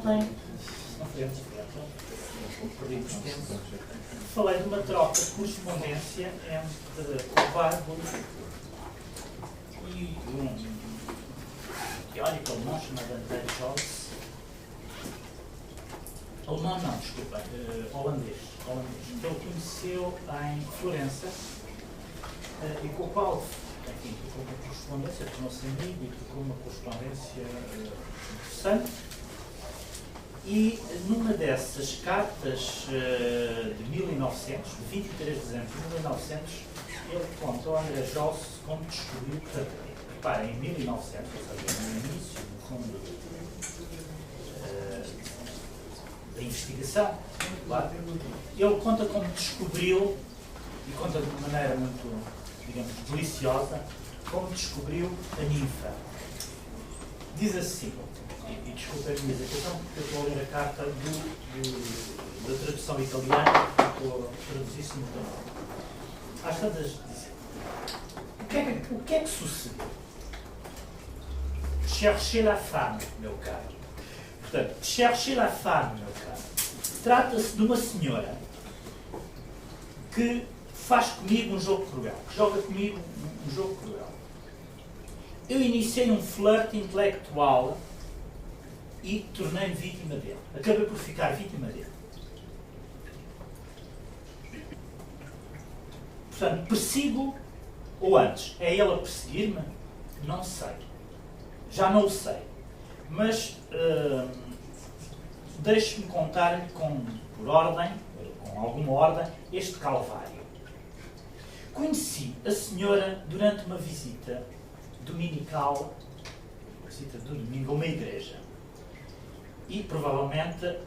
ontem, não foi antes, perdemos tempo, falei de uma troca de correspondência entre o Warburg e um teórico alemão chamado André Joyce. Alemão não, desculpa, holandês, que ele conheceu em Florença e com o qual, enfim, ficou uma correspondência, tornou-se amigo e ficou uma correspondência interessante. E numa dessas cartas de 1900, 23 de dezembro de 1900, ele conta ao André Joyce como descobriu, portanto, reparem, em 1900, ou seja, no início, no fundo, da investigação, claro, ele conta como descobriu, e conta de uma maneira muito, digamos, deliciosa, como descobriu a ninfa. Diz assim, e desculpem a minha hesitação, porque eu estou a ler a carta da tradução italiana, estou a traduzir simultaneamente. Às tantas dizem, o que é que sucedeu? Cherchez la femme, meu caro. Portanto, cherchez la femme, meu caro. Trata-se de uma senhora que faz comigo um jogo cruel, que joga comigo um jogo cruel. Eu iniciei um flirt intelectual e tornei-me vítima dele. Acabei por ficar vítima dele. Portanto, persigo, ou antes, é ele a perseguir-me? Não sei. Já não o sei. Mas deixe-me contar-lhe por ordem, com alguma ordem, este calvário. Conheci a senhora durante uma visita dominical, visita de domingo a uma igreja. E provavelmente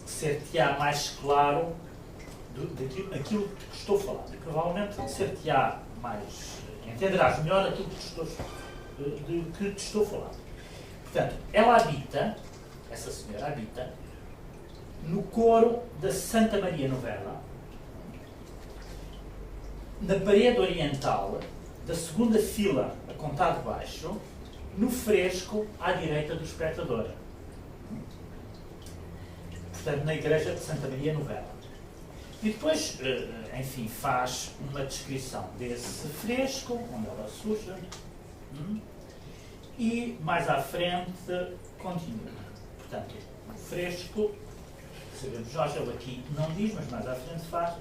ser-te-á mais claro daquilo que estou a falar. E provavelmente ser-te-á mais, entenderás melhor aquilo que te estou a falar. Portanto, ela habita, essa senhora habita, no coro da Santa Maria Novella, na parede oriental da segunda fila, a contar de baixo, no fresco à direita do espectador. Portanto, na igreja de Santa Maria Novella. E depois, enfim, faz uma descrição desse fresco, onde ela surge, e mais à frente continua. Portanto, o fresco, sabemos, Jorge, ele aqui não diz, mas mais à frente faz,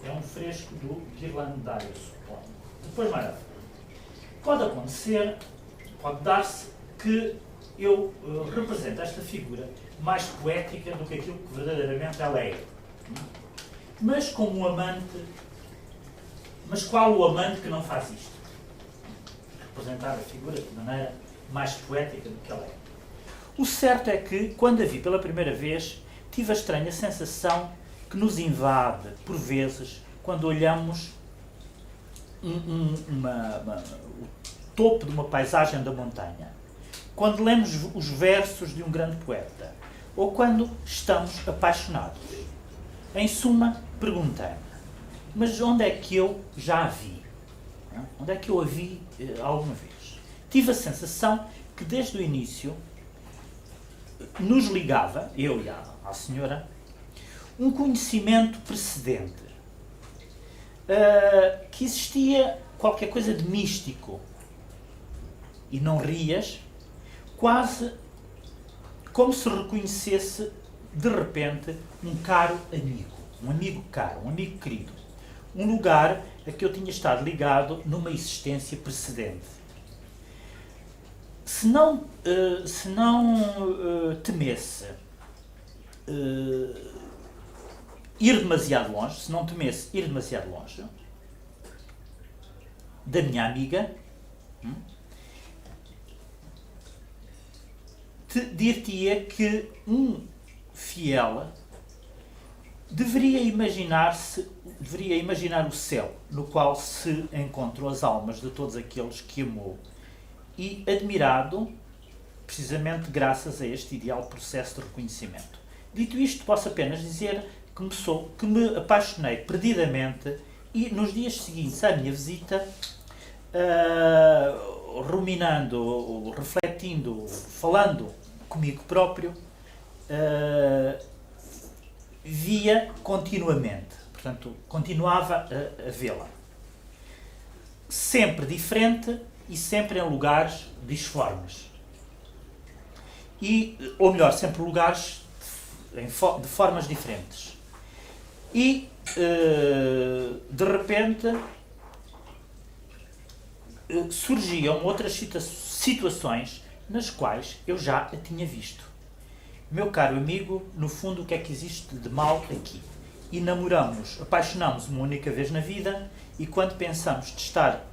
é um fresco do Ghirlandaio, suponho. Depois, mais à frente. Pode acontecer, pode dar-se que eu represente esta figura mais poética do que aquilo que verdadeiramente ela é. Mas como um amante, mas qual o amante que não faz isto? Representar a figura de maneira mais poética do que ela é. O certo é que, quando a vi pela primeira vez, tive a estranha sensação que nos invade, por vezes, quando olhamos o topo de uma paisagem da montanha, quando lemos os versos de um grande poeta, ou quando estamos apaixonados. Em suma, perguntei-me, mas onde é que eu já a vi? Onde é que eu a vi alguma vez? Tive a sensação que desde o início nos ligava, eu e à senhora, um conhecimento precedente, que existia qualquer coisa de místico, e não rias, quase como se reconhecesse de repente um caro amigo, um amigo caro, um amigo querido, um lugar a que eu tinha estado ligado numa existência precedente. Se não temesse ir demasiado longe, se não temesse ir demasiado longe da minha amiga, dir-te-ia que um fiel deveria imaginar o céu no qual se encontram as almas de todos aqueles que amou e admirado precisamente graças a este ideal processo de reconhecimento. Dito isto, posso apenas dizer que me apaixonei perdidamente e nos dias seguintes à minha visita, ruminando, refletindo, falando comigo próprio, via continuamente. Portanto, continuava a vê-la. Sempre diferente e sempre em lugares disformes. Ou melhor, sempre lugares de formas diferentes. E, de repente, surgiam outras situações nas quais eu já a tinha visto. Meu caro amigo, no fundo, o que é que existe de mal aqui? E namoramos, apaixonamos uma única vez na vida, e quando pensamos de estar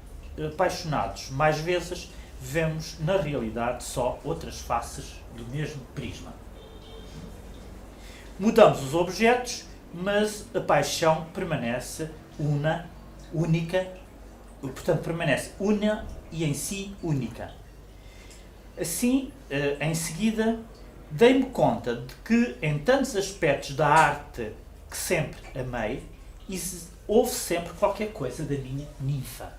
apaixonados mais vezes, vemos na realidade só outras faces do mesmo prisma. Mudamos os objetos, mas a paixão permanece única, portanto permanece una e em si única. Assim, em seguida, dei-me conta de que em tantos aspectos da arte que sempre amei, houve sempre qualquer coisa da minha ninfa.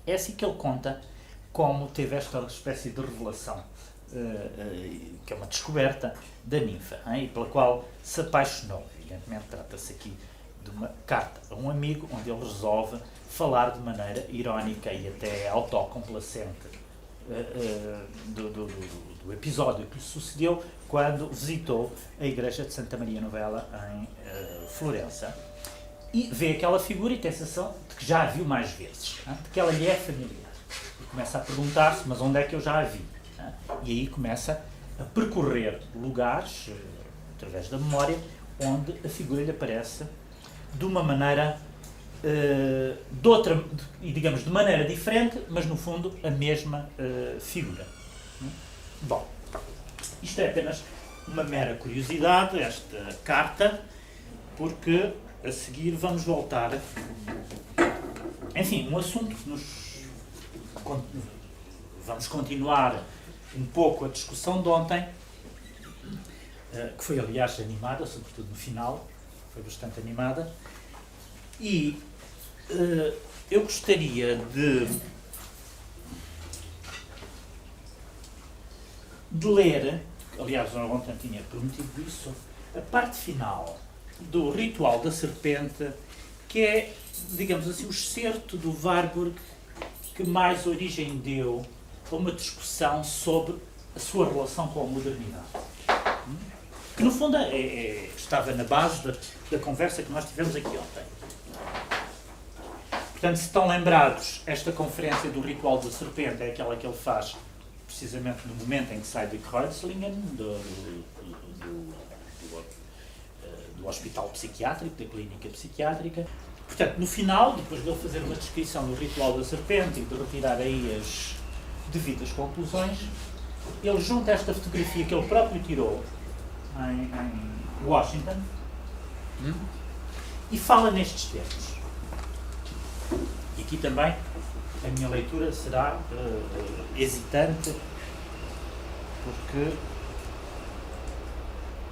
É assim que ele conta como teve esta espécie de revelação, que é uma descoberta da ninfa, e pela qual se apaixonou. Evidentemente, trata-se aqui de uma carta a um amigo, onde ele resolve falar de maneira irónica e até autocomplacente do episódio que lhe sucedeu quando visitou a igreja de Santa Maria Novella em Florença, e vê aquela figura e tem a sensação de que já a viu mais vezes, de que ela lhe é familiar. E começa a perguntar-se, mas onde é que eu já a vi? E aí começa a percorrer lugares, através da memória, onde a figura lhe aparece de uma maneira, digamos, de maneira diferente, mas no fundo a mesma figura. Bom, isto é apenas uma mera curiosidade, esta carta, porque a seguir vamos voltar, enfim, um assunto que vamos continuar um pouco a discussão de ontem, que foi aliás animada, sobretudo no final, foi bastante animada, e eu gostaria de ler, aliás, ontem tinha prometido isso, a parte final do Ritual da Serpente, que é, digamos assim, o excerto do Warburg que mais origem deu a uma discussão sobre a sua relação com a modernidade. Que, no fundo, estava na base da conversa que nós tivemos aqui ontem. Portanto, se estão lembrados, esta conferência do Ritual da Serpente é aquela que ele faz precisamente no momento em que sai de Kreuzlingen, do hospital psiquiátrico, da clínica psiquiátrica. Portanto, no final, depois de ele fazer uma descrição do Ritual da Serpente e de retirar aí as devidas conclusões, ele junta esta fotografia que ele próprio tirou em Washington e fala nestes termos. E aqui também a minha leitura será hesitante, porque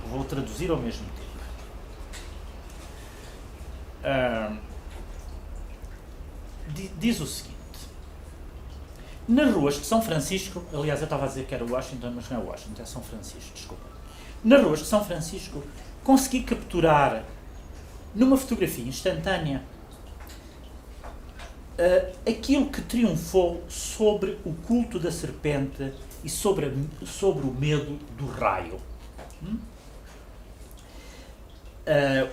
vou traduzir ao mesmo tempo. Diz o seguinte: nas ruas de São Francisco, aliás, eu estava a dizer que era Washington, mas não é Washington, é São Francisco, desculpa. Nas ruas de São Francisco, consegui capturar, numa fotografia instantânea, aquilo que triunfou sobre o culto da serpente e sobre o medo do raio.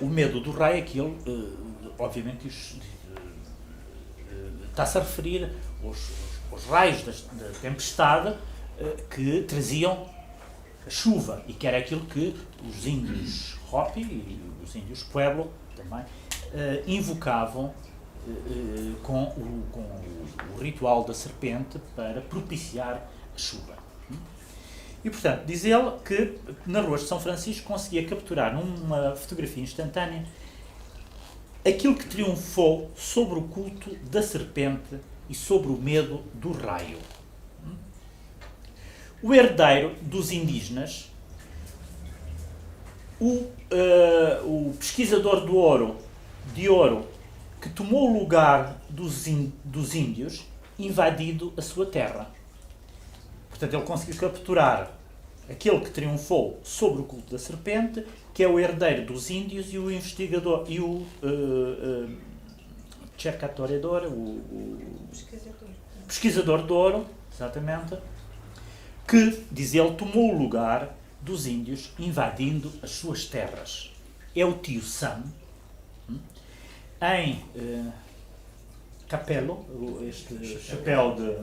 O medo do raio, aquilo, obviamente, está-se a referir aos raios da tempestade que traziam a chuva, e que era aquilo que os índios Hopi e os índios Pueblo também invocavam com o ritual da serpente para propiciar a chuva. E, portanto, diz ele que nas ruas de São Francisco conseguia capturar numa fotografia instantânea aquilo que triunfou sobre o culto da serpente e sobre o medo do raio. O herdeiro dos indígenas, o pesquisador de ouro, que tomou o lugar dos índios, invadido a sua terra. Portanto, ele conseguiu capturar aquele que triunfou sobre o culto da serpente, que é o herdeiro dos índios e o investigador, e o cercatoredor, o pesquisador de ouro, exatamente, que, diz ele, tomou o lugar dos índios invadindo as suas terras. É o tio Sam, em capelo, este chapéu de...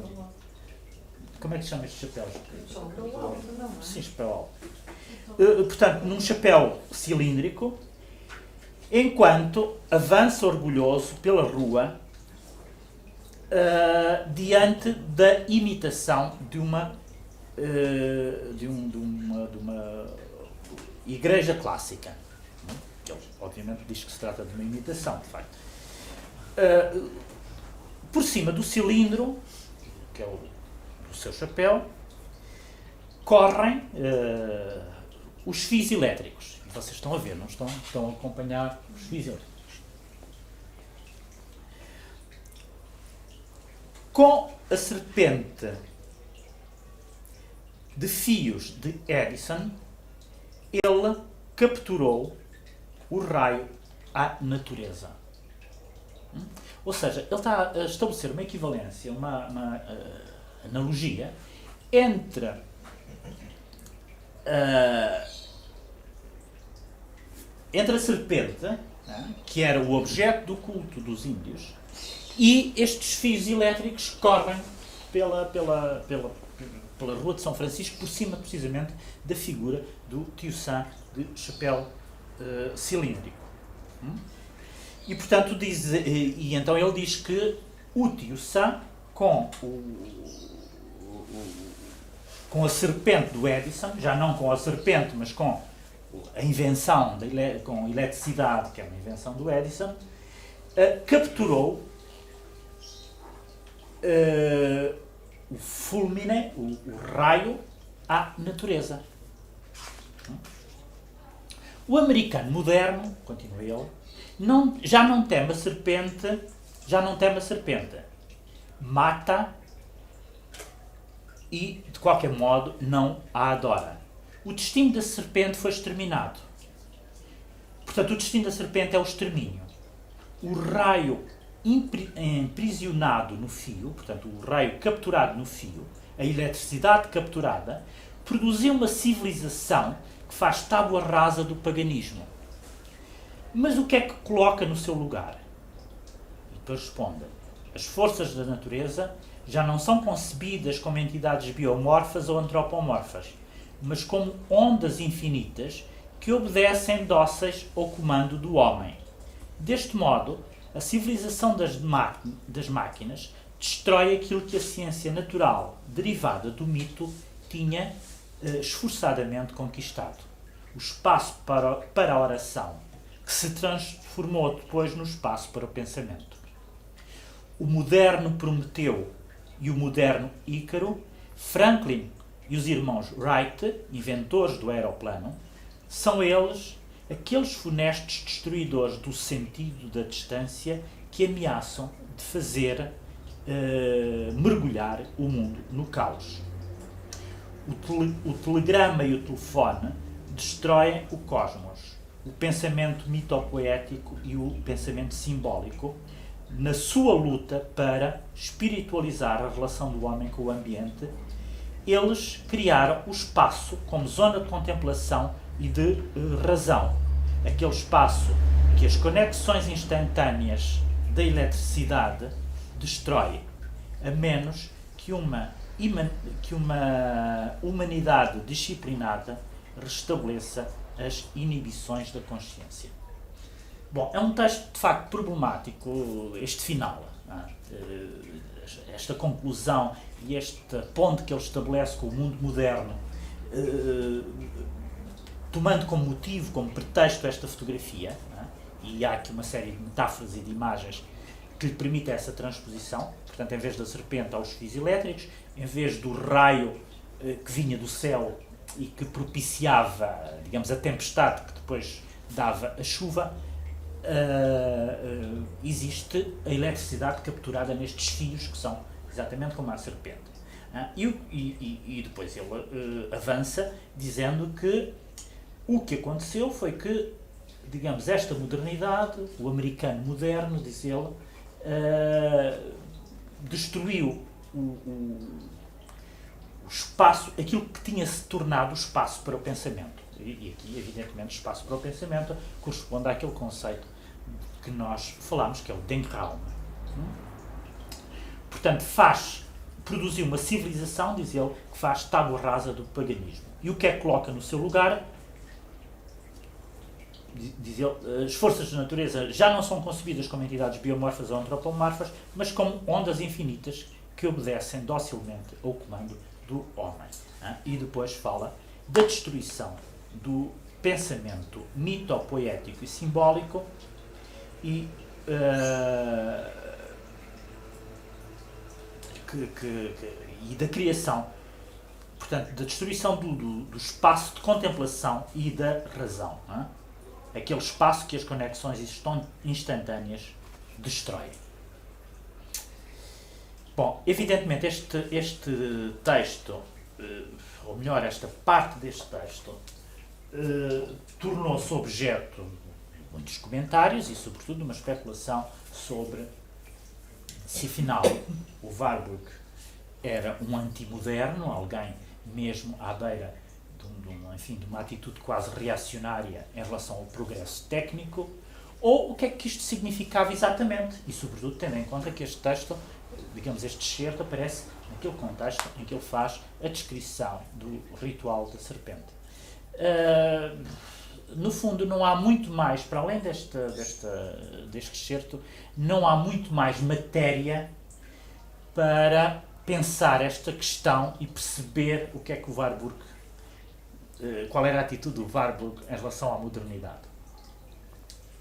Como é que se chama este chapéu? Sim, chapéu alto. Portanto, num chapéu cilíndrico, enquanto avança orgulhoso pela rua, diante da imitação de uma igreja clássica. Ele, obviamente, diz que se trata de uma imitação, de facto. Por cima do cilindro, que é o seu chapéu, correm os fios elétricos. E vocês estão a ver, não estão? Estão a acompanhar os fios elétricos. Com a serpente de fios de Edison, ele capturou o raio à natureza. Ou seja, ele está a estabelecer uma equivalência, uma analogia entre a serpente, que era o objeto do culto dos índios, e estes fios elétricos correm pela rua de São Francisco, por cima precisamente da figura do tio Sam de chapéu cilíndrico. E portanto e então ele diz que o tio Sam, com a serpente do Edison, já não com a serpente, mas com a invenção, com a eletricidade, que é uma invenção do Edison, capturou o fulmine, o raio, à natureza. O americano moderno, continua ele, já não teme a serpente, mata e, de qualquer modo, não a adora. O destino da serpente foi exterminado. Portanto, o destino da serpente é o extermínio. O raio aprisionado no fio, portanto, o raio capturado no fio, a eletricidade capturada, produziu uma civilização que faz tábua rasa do paganismo. Mas o que é que coloca no seu lugar? E depois responde: as forças da natureza já não são concebidas como entidades biomorfas ou antropomorfas, mas como ondas infinitas que obedecem dóceis ao comando do homem. Deste modo, a civilização das máquinas destrói aquilo que a ciência natural, derivada do mito, tinha esforçadamente conquistado. O espaço para a oração, que se transformou depois no espaço para o pensamento. O moderno Prometeu e o moderno Ícaro, Franklin e os irmãos Wright, inventores do aeroplano, são eles aqueles funestos destruidores do sentido da distância que ameaçam de fazer mergulhar o mundo no caos. O telegrama e o telefone destroem o cosmos. O pensamento mitopoético e o pensamento simbólico, na sua luta para espiritualizar a relação do homem com o ambiente, eles criaram o espaço como zona de contemplação e de razão. Aquele espaço que as conexões instantâneas da eletricidade destrói, a menos que uma humanidade disciplinada restabeleça as inibições da consciência. Bom, é um texto de facto problemático, este final, esta conclusão e esta ponte que ele estabelece com o mundo moderno, tomando como motivo, como pretexto esta fotografia, e há aqui uma série de metáforas e de imagens que lhe permitem essa transposição. Portanto, em vez da serpente, aos fios elétricos, em vez do raio que vinha do céu e que propiciava, digamos, a tempestade que depois dava a chuva, existe a eletricidade capturada nestes fios que são exatamente como a serpente. E depois ele avança dizendo que o que aconteceu foi que, digamos, esta modernidade, o americano moderno, diz ele, destruiu o espaço, aquilo que tinha se tornado o espaço para o pensamento. E aqui, evidentemente, o espaço para o pensamento corresponde àquele conceito que nós falámos, que é o Denkraum. Portanto, produziu uma civilização, diz ele, que faz tábua rasa do paganismo. E o que é que coloca no seu lugar? Diz ele, as forças da natureza já não são concebidas como entidades biomorfas ou antropomorfas, mas como ondas infinitas que obedecem docilmente ao comando do homem. E depois fala da destruição do pensamento mitopoético e simbólico e da criação, portanto, da destruição do espaço de contemplação e da razão. Aquele espaço que as conexões instantâneas destroem. Bom, evidentemente este texto, ou melhor, esta parte deste texto, tornou-se objeto de muitos comentários e, sobretudo, de uma especulação sobre se, afinal, o Warburg era um antimoderno, alguém mesmo à beira de uma atitude quase reacionária em relação ao progresso técnico, ou o que é que isto significava exatamente, e, sobretudo, tendo em conta que este texto, digamos, este excerto aparece naquele contexto em que ele faz a descrição do ritual da serpente. No fundo, não há muito mais, para além deste excerto, não há muito mais matéria para pensar esta questão e perceber o que é que o Warburg, qual era a atitude do Warburg em relação à modernidade.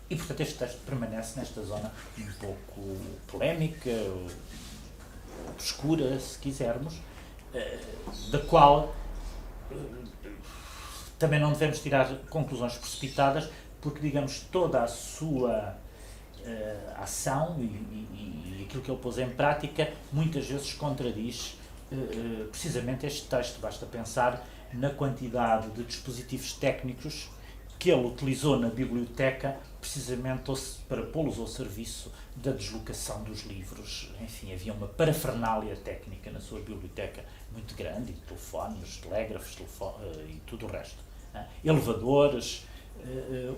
E, portanto, este texto permanece nesta zona um pouco polémica, obscura, se quisermos, da qual também não devemos tirar conclusões precipitadas, porque, digamos, toda a sua ação e aquilo que ele pôs em prática muitas vezes contradiz precisamente este texto. Basta pensar na quantidade de dispositivos técnicos que ele utilizou na biblioteca precisamente para pô-los ao serviço da deslocação dos livros. Enfim, havia uma parafernália técnica na sua biblioteca muito grande, e telefones, telégrafos e tudo o resto. Elevadores,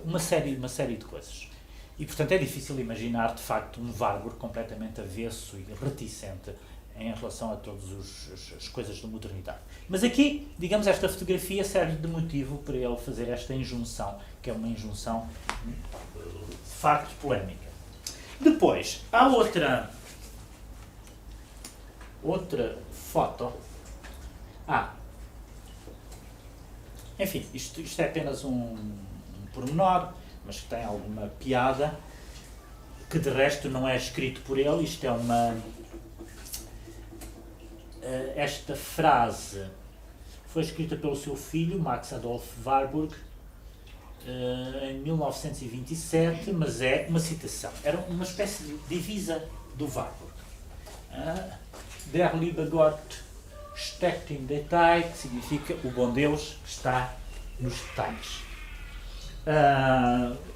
uma série de coisas. E, portanto, é difícil imaginar, de facto, um Warburg completamente avesso e reticente em relação a todas as coisas da modernidade. Mas aqui, digamos, esta fotografia serve de motivo para ele fazer esta injunção, que é uma injunção de facto polémica. Depois, há outra foto. Enfim, isto é apenas um pormenor, mas que tem alguma piada, que de resto não é escrito por ele. Isto é esta frase foi escrita pelo seu filho, Max Adolf Warburg, em 1927, mas é uma citação. Era uma espécie de divisa do Warburg. Der liebe Gott steckt im Detail, que significa o bom Deus está nos detalhes.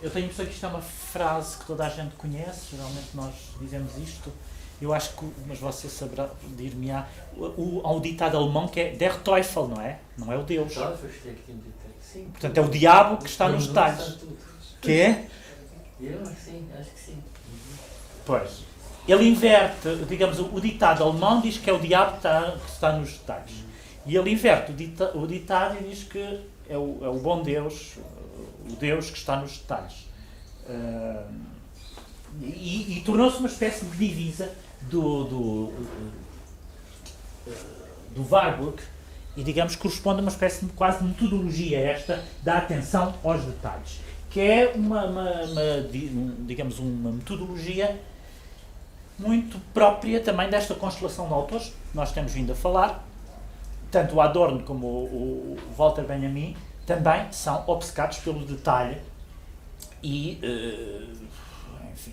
Eu tenho a impressão que isto é uma frase que toda a gente conhece, geralmente nós dizemos isto. Eu acho que, mas você saberá, dir-me-á, há um ditado alemão que é Der Teufel, não é? Não é o Deus. Portanto, é o diabo que está nos detalhes. Que é? Sim, acho que sim. Pois. Ele inverte, digamos, o ditado alemão diz que é o diabo que está nos detalhes. E ele inverte o ditado e diz que é o bom Deus, o Deus que está nos detalhes. E tornou-se uma espécie de divisa do Warburg, e, digamos, corresponde a uma espécie de quase metodologia esta da atenção aos detalhes, que é digamos, uma metodologia muito própria também desta constelação de autores que nós temos vindo a falar. Tanto o Adorno como o Walter Benjamin também são obcecados pelo detalhe e, enfim,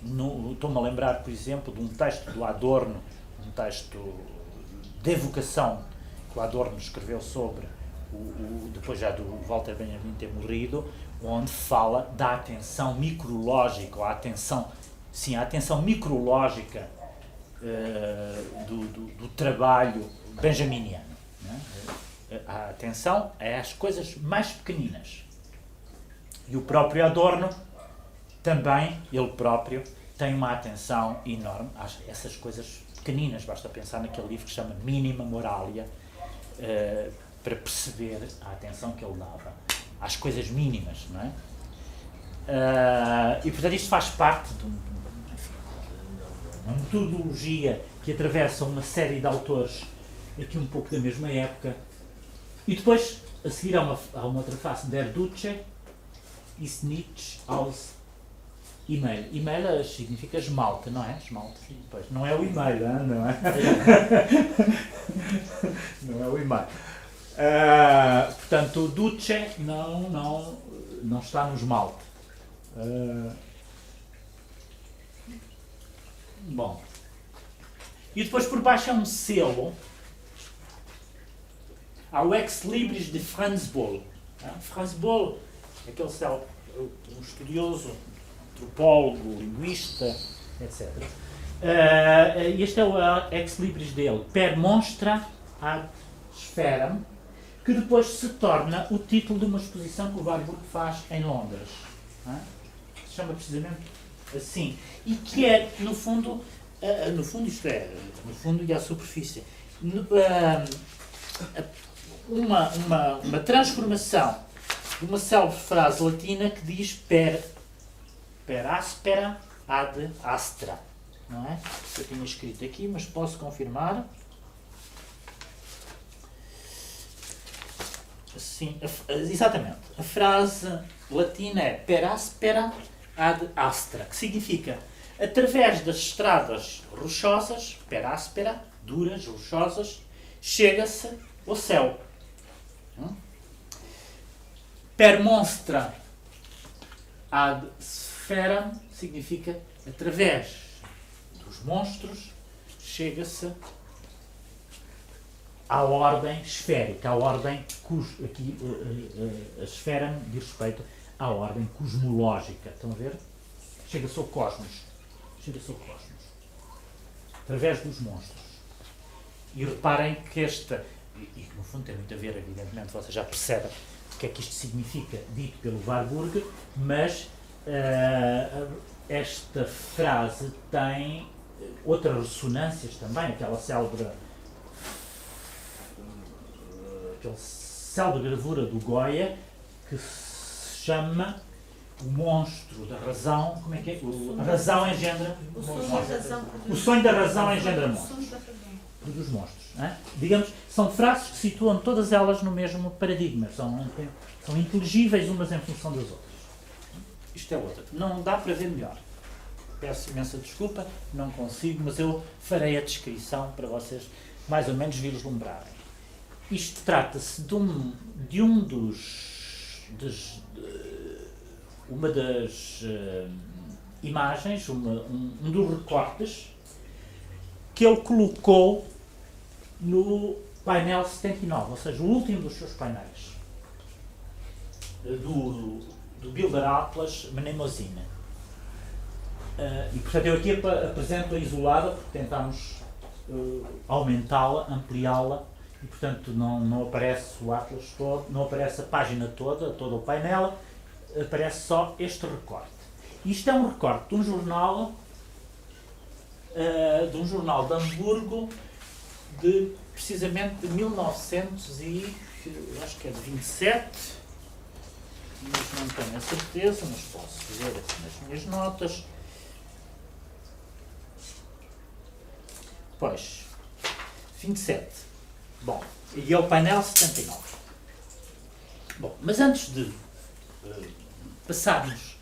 estou-me a lembrar, por exemplo, de um texto do Adorno, um texto de evocação que o Adorno escreveu sobre, depois já do Walter Benjamin ter morrido, onde fala da atenção micrológica, ou a atenção micrológica do trabalho benjaminiano. Né? A atenção é às coisas mais pequeninas. E o próprio Adorno também, ele próprio, tem uma atenção enorme a essas coisas pequeninas. Basta pensar naquele livro que se chama Minima Moralia, para perceber a atenção que ele dava às coisas mínimas, não é? E portanto isto faz parte de uma metodologia que atravessa uma série de autores aqui um pouco da mesma época. E depois, a seguir, há uma outra face, Der Duce ist nicht aus e-mail. E-mail significa esmalte, não é? Esmalte. Pois, não é o e-mail, não é? Não é o e-mail. Portanto, o Duce não está no esmalte. Bom. E depois por baixo há um selo. Há o Ex Libris de Franz Boll. Franz Boll, aquele um estudioso, antropólogo, linguista, etc. Este é o Ex Libris dele, Per Monstra ad Spheram, que depois se torna o título de uma exposição que o Warburg faz em Londres. Se chama precisamente assim. E que é, no fundo isto é, no fundo e à superfície, uma transformação de uma célebre frase latina que diz per aspera ad astra. Não é? Eu tinha escrito aqui, mas posso confirmar. Sim, exatamente. A frase latina é per aspera ad astra, que significa através das estradas rochosas, per aspera, duras, rochosas, chega-se ao céu. Per monstra ad spheram significa através dos monstros chega-se à ordem esférica, à ordem aqui a esfera diz respeito à ordem cosmológica. Estão a ver? Chega-se ao cosmos. Chega-se ao cosmos. Através dos monstros. E reparem que e no fundo tem muito a ver, evidentemente, vocês já percebem o que é que isto significa, dito pelo Warburg, mas esta frase tem outras ressonâncias também, aquela célebre gravura do Goya, que se chama O Monstro da Razão. Como é que é? A razão engendra o sonho da razão engendra monstros. Dos monstros. Digamos, são frases que situam todas elas no mesmo paradigma. São inteligíveis umas em função das outras. Isto é outra. Não dá para ver melhor. Peço imensa desculpa, não consigo, mas eu farei a descrição para vocês mais ou menos vislumbrarem. Isto trata-se de uma das imagens, um dos recortes que ele colocou no painel 79, ou seja, o último dos seus painéis, do Bilder Atlas Mnemosyne. E portanto eu aqui apresento-a isolada porque tentámos aumentá-la, ampliá-la, e portanto não aparece o Atlas todo, não aparece a página toda, todo o painel, aparece só este recorte. Isto é um recorte de um jornal de Hamburgo, precisamente de 1900 e acho que é de 27, mas não tenho a certeza, mas posso ver aqui nas minhas notas. Pois, 27. Bom, e é o painel 79. Bom, mas antes de passarmos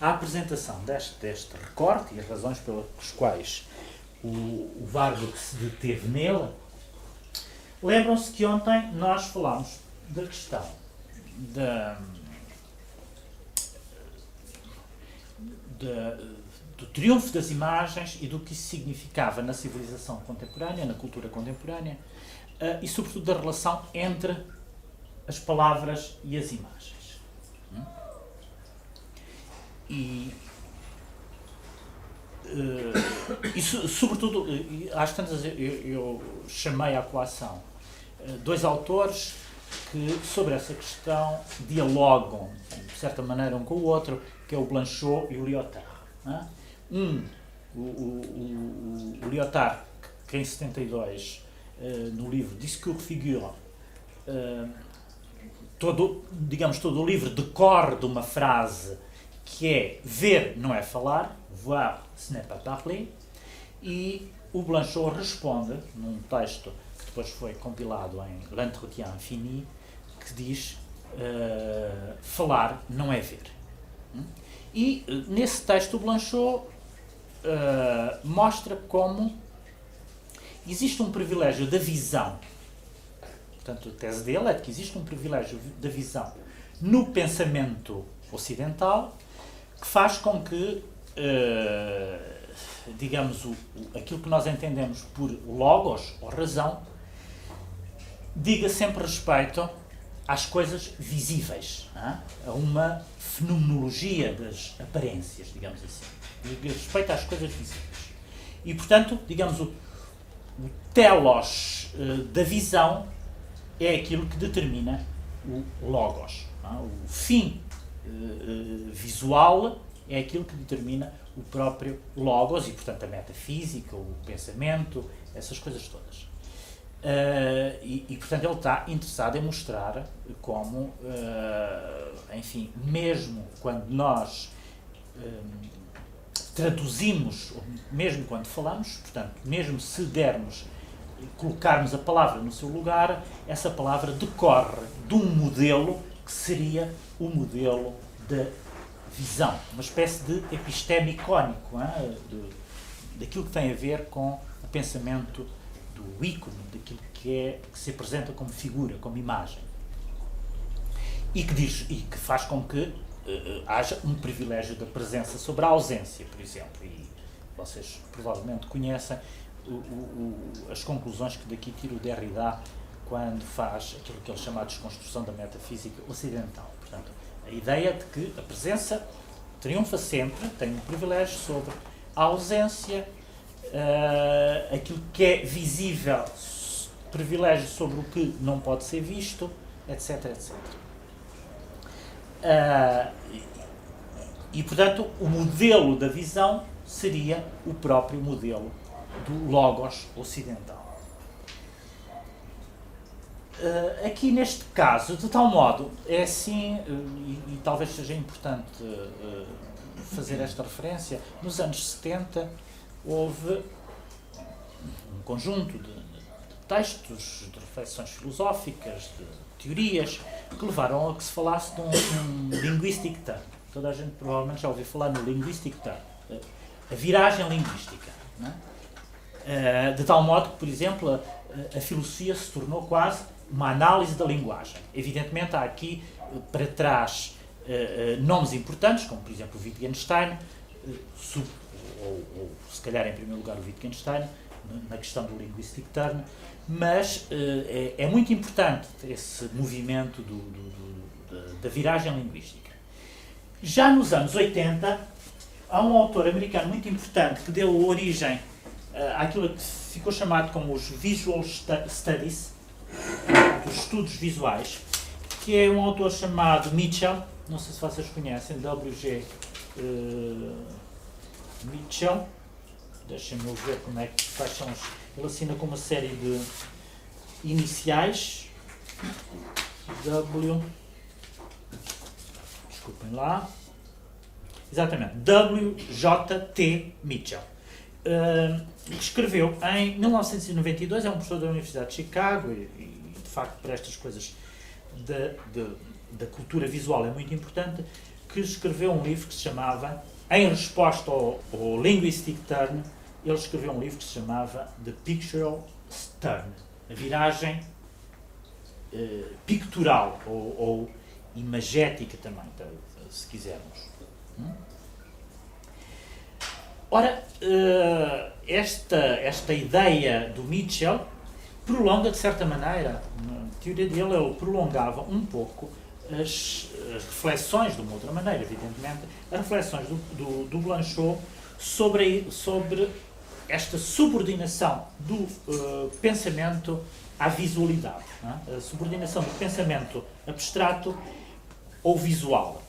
à apresentação deste recorte e as razões pelas quais o Warburg se deteve nele, lembram-se que ontem nós falámos da questão do triunfo das imagens e do que isso significava na civilização contemporânea, na cultura contemporânea, e sobretudo da relação entre as palavras e as imagens. Sobretudo, às tantas eu chamei à coação dois autores que sobre essa questão dialogam, de certa maneira, um com o outro, que é o Blanchot e o Lyotard. O Lyotard, que em 72, no livro Discours Figure, todo o livro decorre de uma frase que é ver não é falar, voir ce n'est pas parler, e o Blanchot responde num texto que depois foi compilado em L'Entretien Infini, que diz falar não é ver. E nesse texto o Blanchot mostra como existe um privilégio da visão. Portanto, a tese dele é que existe um privilégio da visão no pensamento ocidental que faz com que, digamos, aquilo que nós entendemos por logos ou razão diga sempre respeito às coisas visíveis, a uma fenomenologia das aparências, digamos assim. Diga respeito às coisas visíveis. E, portanto, digamos, o telos da visão é aquilo que determina o logos. O fim visual é aquilo que determina o próprio logos e, portanto, a metafísica, o pensamento, essas coisas todas. Portanto, ele está interessado em mostrar como, enfim, mesmo quando nós traduzimos, mesmo quando falamos, portanto, mesmo se colocarmos a palavra no seu lugar, essa palavra decorre de um modelo que seria o modelo da visão, uma espécie de episteme icónico, daquilo que tem a ver com o pensamento do ícone, daquilo que se apresenta como figura, como imagem. E que faz com que haja um privilégio da presença sobre a ausência, por exemplo. E vocês provavelmente conhecem as conclusões que daqui tira o Derrida quando faz aquilo que ele chama de desconstrução da metafísica ocidental. Portanto, a ideia de que a presença triunfa sempre, tem um privilégio sobre a ausência, aquilo que é visível, privilégio sobre o que não pode ser visto, etc, etc. Portanto, o modelo da visão seria o próprio modelo do logos ocidental. Aqui neste caso, de tal modo, é assim, e talvez seja importante fazer esta referência, nos anos 70 houve um conjunto de textos, de reflexões filosóficas, de teorias, que levaram a que se falasse de um linguistic turn. Toda a gente provavelmente já ouviu falar no linguistic turn, a viragem linguística. Não é? De tal modo que, por exemplo, a filosofia se tornou quase uma análise da linguagem. Evidentemente há aqui para trás nomes importantes, como por exemplo o Wittgenstein, ou se calhar em primeiro lugar o Wittgenstein, na questão do linguistic turn, mas é muito importante esse movimento da viragem linguística. Já nos anos 80, há um autor americano muito importante que deu origem àquilo que ficou chamado como os Visual Studies, os estudos visuais, que é um autor chamado Mitchell, não sei se vocês conhecem, W.G. Mitchell, deixem-me ver quais são ele assina com uma série de iniciais, desculpem lá, exatamente, W.J.T. Mitchell. Escreveu em 1992, é um professor da Universidade de Chicago e de facto para estas coisas da cultura visual é muito importante, que escreveu um livro que se chamava, em resposta ao Linguistic Turn, ele escreveu um livro que se chamava The Pictorial Turn, a viragem pictural ou imagética também, se quisermos. Ora, esta ideia do Mitchell prolonga de certa maneira, a teoria dele ele prolongava um pouco as reflexões, de uma outra maneira, evidentemente, as reflexões do Blanchot sobre esta subordinação do pensamento à visualidade, não é? A subordinação do pensamento abstrato ao visual.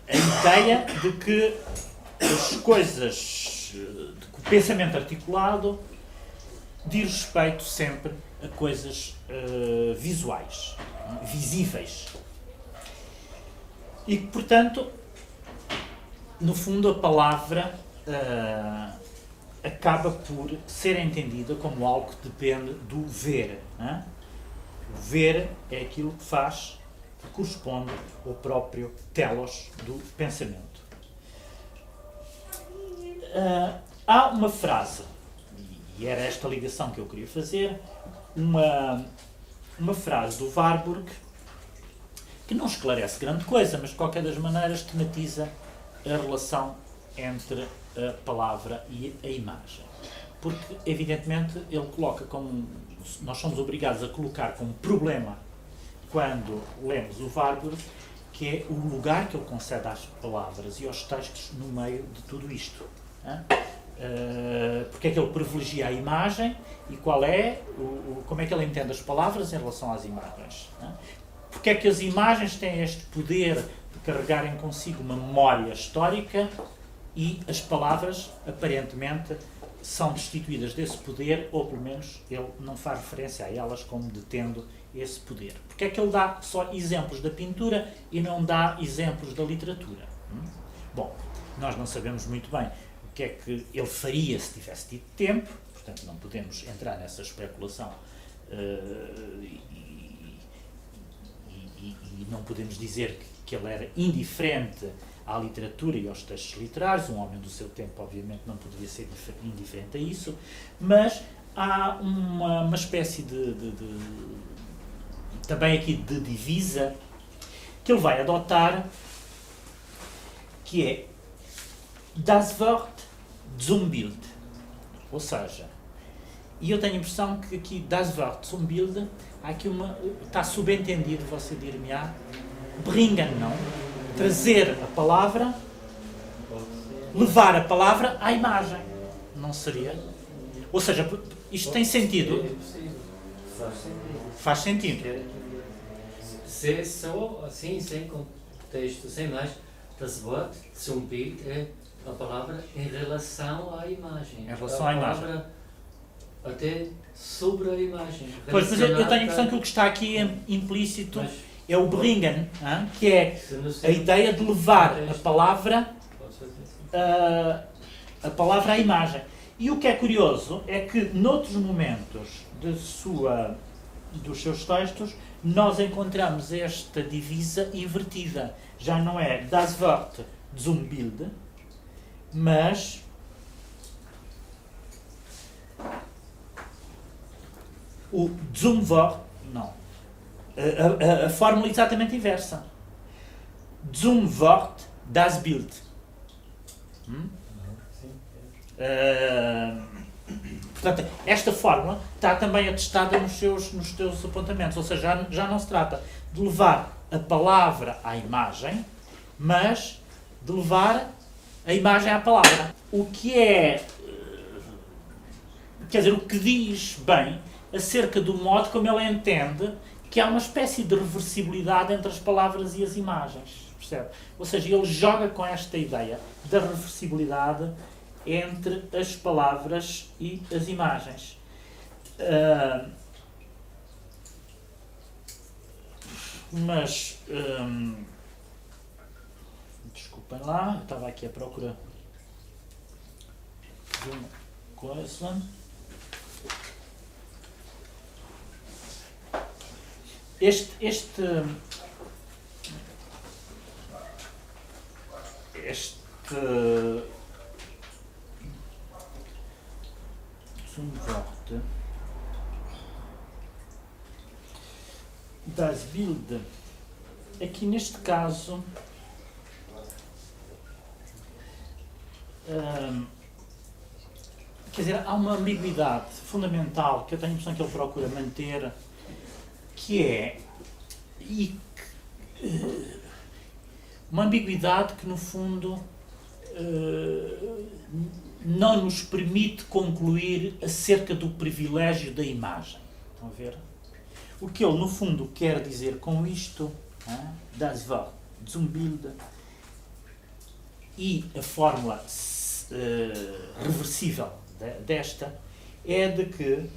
A ideia de que as coisas, de que o pensamento articulado diz respeito sempre a coisas visuais, visíveis. E que, portanto, no fundo, a palavra acaba por ser entendida como algo que depende do ver. Né? O ver é aquilo que faz, que corresponde ao próprio telos do pensamento. Há uma frase, e era esta ligação que eu queria fazer, uma frase do Warburg que não esclarece grande coisa, mas de qualquer das maneiras tematiza a relação entre a palavra e a imagem. Porque, evidentemente, ele coloca como... Nós somos obrigados a colocar como problema, quando lemos o Warburg, que é o lugar que ele concede às palavras e aos textos no meio de tudo isto. Porque é que ele privilegia a imagem e como é que ele entende as palavras em relação às imagens. Porque é que as imagens têm este poder de carregarem consigo uma memória histórica e as palavras, aparentemente, são destituídas desse poder, ou pelo menos ele não faz referência a elas como detendo esse poder. Porque é que ele dá só exemplos da pintura e não dá exemplos da literatura? Bom, nós não sabemos muito bem o que é que ele faria se tivesse tido tempo, portanto não podemos entrar nessa especulação e não podemos dizer que ele era indiferente à literatura e aos textos literários. Um homem do seu tempo, obviamente, não poderia ser indiferente a isso, mas há uma espécie também aqui de divisa que ele vai adotar, que é das Wort zum Bild. Ou seja, e eu tenho a impressão que aqui das Wort zum Bild há aqui está subentendido, você dir-me-á, bringen, não? Trazer a palavra, levar a palavra à imagem. Não seria? Ou seja, isto tem sentido? Faz sentido. Se é só assim, sem contexto, sem mais, das Wort zum Bild é a palavra em relação à imagem. Em relação à imagem. A palavra até sobre a imagem. Pois, mas eu tenho a impressão que o que está aqui implícito é o bringen, que é a ideia de levar a palavra à imagem. E o que é curioso é que, noutros momentos dos seus textos, nós encontramos esta divisa invertida. Já não é das Wort zum Bild, mas o zum Wort, não. A fórmula é exatamente inversa. Zum Wort das Bild. Portanto, esta fórmula está também atestada nos teus apontamentos, ou seja, já não se trata de levar a palavra à imagem, mas de levar a imagem à palavra. O que é, quer dizer, o que diz bem acerca do modo como ele entende que há uma espécie de reversibilidade entre as palavras e as imagens, percebe? Ou seja, ele joga com esta ideia da reversibilidade entre as palavras e as imagens. Desculpem lá, eu estava aqui à procura de uma coisa. Este zum Wort das Bild, aqui neste caso, quer dizer, há uma ambiguidade fundamental que eu tenho a impressão que ele procura manter, que é uma ambiguidade que, no fundo, não nos permite concluir acerca do privilégio da imagem. Estão a ver? O que ele, no fundo, quer dizer com isto, das Wort, zum Bild, e a fórmula reversível desta, é de que,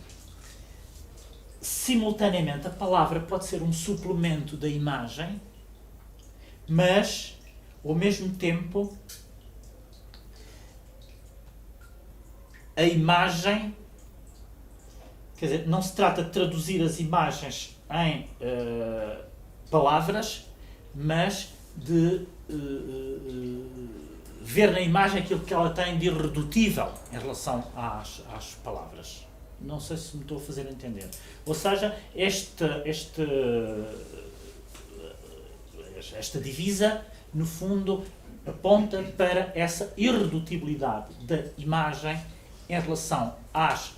simultaneamente, a palavra pode ser um suplemento da imagem, mas, ao mesmo tempo, a imagem, quer dizer, não se trata de traduzir as imagens em palavras, mas de ver na imagem aquilo que ela tem de irredutível em relação às palavras. Não sei se me estou a fazer entender. Ou seja, esta divisa, no fundo, aponta para essa irredutibilidade da imagem em relação às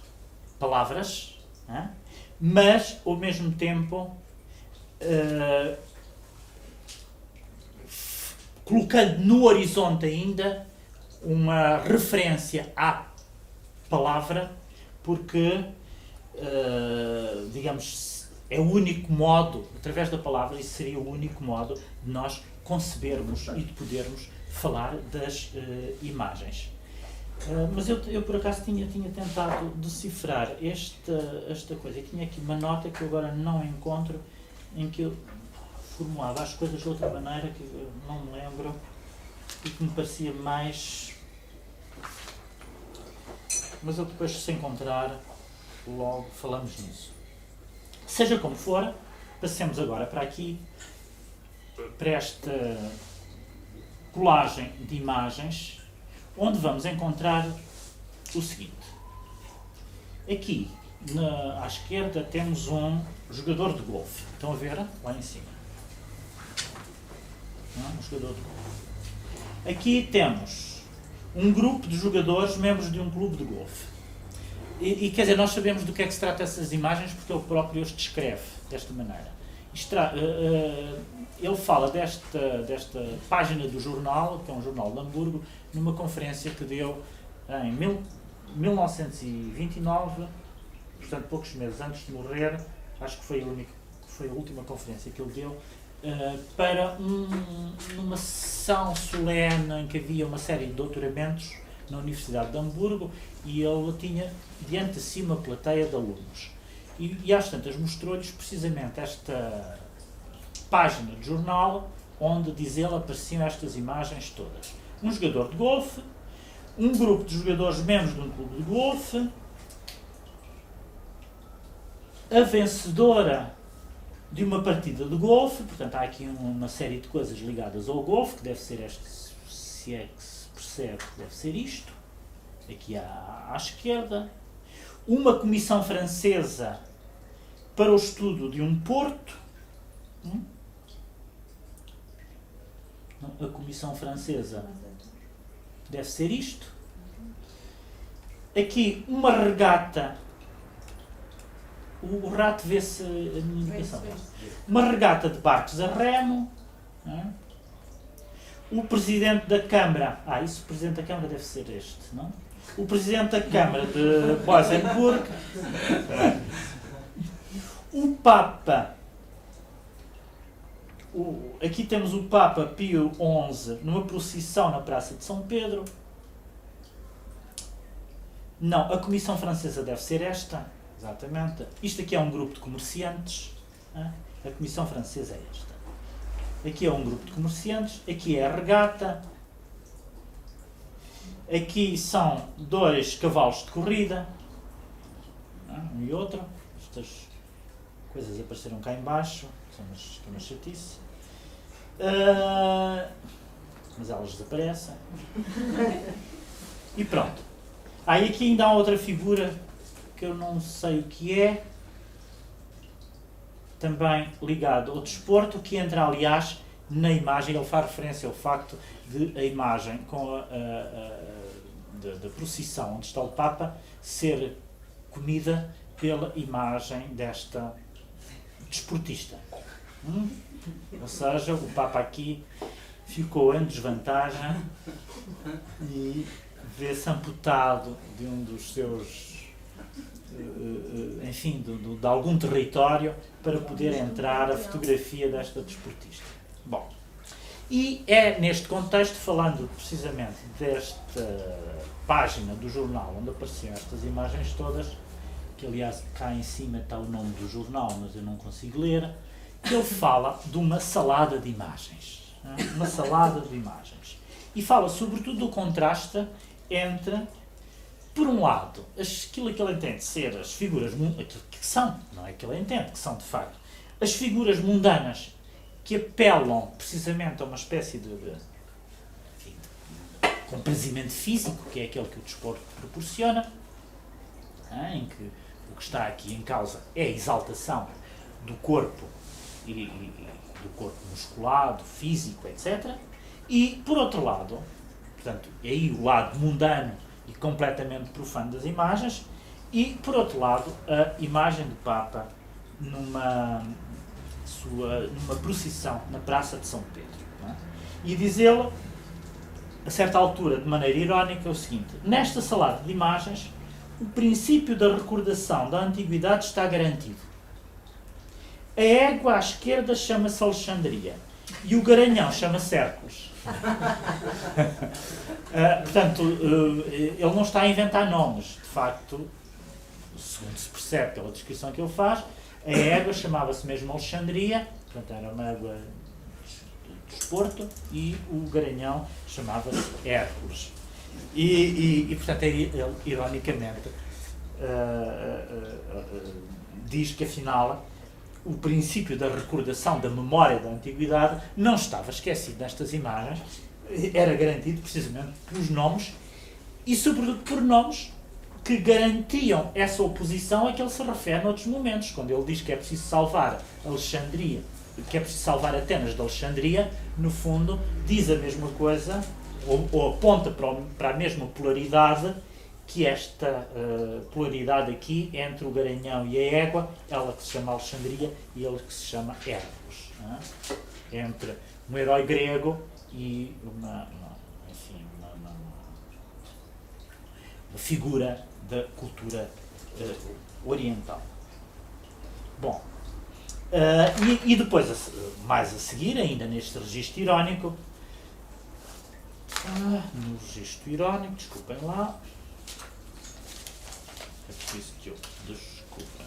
palavras, mas, ao mesmo tempo, colocando no horizonte ainda uma referência à palavra, porque, digamos, é o único modo, através da palavra, isso seria o único modo de nós concebermos e de podermos falar das imagens. Mas eu por acaso tinha tentado decifrar esta coisa. Eu tinha aqui uma nota que eu agora não encontro, em que eu formulava as coisas de outra maneira, que eu não me lembro, e que me parecia mais... Mas eu depois, se encontrar, logo falamos nisso. Seja como for, passemos agora para aqui, para esta colagem de imagens, onde vamos encontrar o seguinte. Aqui, à esquerda, temos um jogador de golfe. Estão a ver? Lá em cima. Um jogador de golfe. Aqui temos um grupo de jogadores, membros de um clube de golfe. E quer dizer, nós sabemos do que é que se trata essas imagens porque ele próprio os descreve desta maneira. Ele fala desta página do jornal, que é um jornal de Hamburgo, numa conferência que deu em 1929, portanto poucos meses antes de morrer. Acho que foi a última conferência que ele deu, para numa sessão solene em que havia uma série de doutoramentos na Universidade de Hamburgo, e ele tinha diante de si uma plateia de alunos. E às tantas mostrou-lhes precisamente esta página de jornal onde, diz ele, apareciam estas imagens todas. Um jogador de golfe, um grupo de jogadores membros de um clube de golfe, a vencedora de uma partida de golfe, portanto há aqui uma série de coisas ligadas ao golfe, que deve ser se é que se percebe, deve ser isto, aqui à esquerda, uma comissão francesa para o estudo de um porto, a comissão francesa deve ser isto, aqui uma regata. O rato vê-se a minha indicação. Uma regata de barcos a remo. O presidente da Câmara. Isso, o presidente da Câmara deve ser este, não? O presidente da Câmara de Boisenburg. O Papa. Aqui temos o Papa Pio XI numa procissão na Praça de São Pedro. Não, a Comissão Francesa deve ser esta. Exatamente. Isto aqui é um grupo de comerciantes. A Comissão Francesa é esta. Aqui é um grupo de comerciantes. Aqui é a regata. Aqui são dois cavalos de corrida. Um e outro. Estas coisas apareceram cá em baixo. São uma chatice. Mas elas desaparecem. E pronto. E aqui ainda há outra figura que eu não sei o que é, também ligado ao desporto, que entra, aliás, na imagem. Ele faz referência ao facto de a imagem com da procissão onde está o Papa ser comida pela imagem desta desportista. Ou seja, o Papa aqui ficou em desvantagem e vê-se amputado de um dos seus, enfim, de algum território para poder entrar a fotografia desta desportista. Bom, e é neste contexto, falando precisamente desta página do jornal onde apareciam estas imagens todas, que aliás cá em cima está o nome do jornal, mas eu não consigo ler, que ele fala de uma salada de imagens. Uma salada de imagens. E fala sobretudo do contraste entre, por um lado, aquilo que ele entende ser as figuras, aquilo que são, não é que ele entende, que são de facto, as figuras mundanas que apelam precisamente a uma espécie de comprazimento físico, que é aquele que o desporto proporciona, em que o que está aqui em causa é a exaltação do corpo e do corpo musculado, físico, etc. E, por outro lado, portanto, é aí o lado mundano e completamente profano das imagens, e, por outro lado, a imagem do Papa numa procissão na Praça de São Pedro. Não é? E diz ele, a certa altura, de maneira irónica, o seguinte: nesta salada de imagens, o princípio da recordação da antiguidade está garantido. A égua à esquerda chama-se Alexandria e o garanhão chama-se Hércules. Portanto, ele não está a inventar nomes. De facto, segundo se percebe pela descrição que ele faz, a égua chamava-se mesmo Alexandria, portanto era uma égua de desporto, e o garanhão chamava-se Hércules. E portanto, ele, ironicamente, diz que afinal o princípio da recordação da memória da antiguidade não estava esquecido nestas imagens, era garantido precisamente pelos nomes e sobretudo por nomes que garantiam essa oposição a que ele se refere noutros momentos, quando ele diz que é preciso salvar Alexandria, que é preciso salvar Atenas de Alexandria, no fundo diz a mesma coisa, ou aponta para a mesma polaridade, que esta polaridade aqui entre o garanhão e a égua, ela que se chama Alexandria e ele que se chama Hércules. Entre um herói grego e uma figura da cultura oriental. Bom, e depois, mais a seguir, ainda neste registro irónico, no registro irónico, desculpem lá, é preciso que eu desculpem.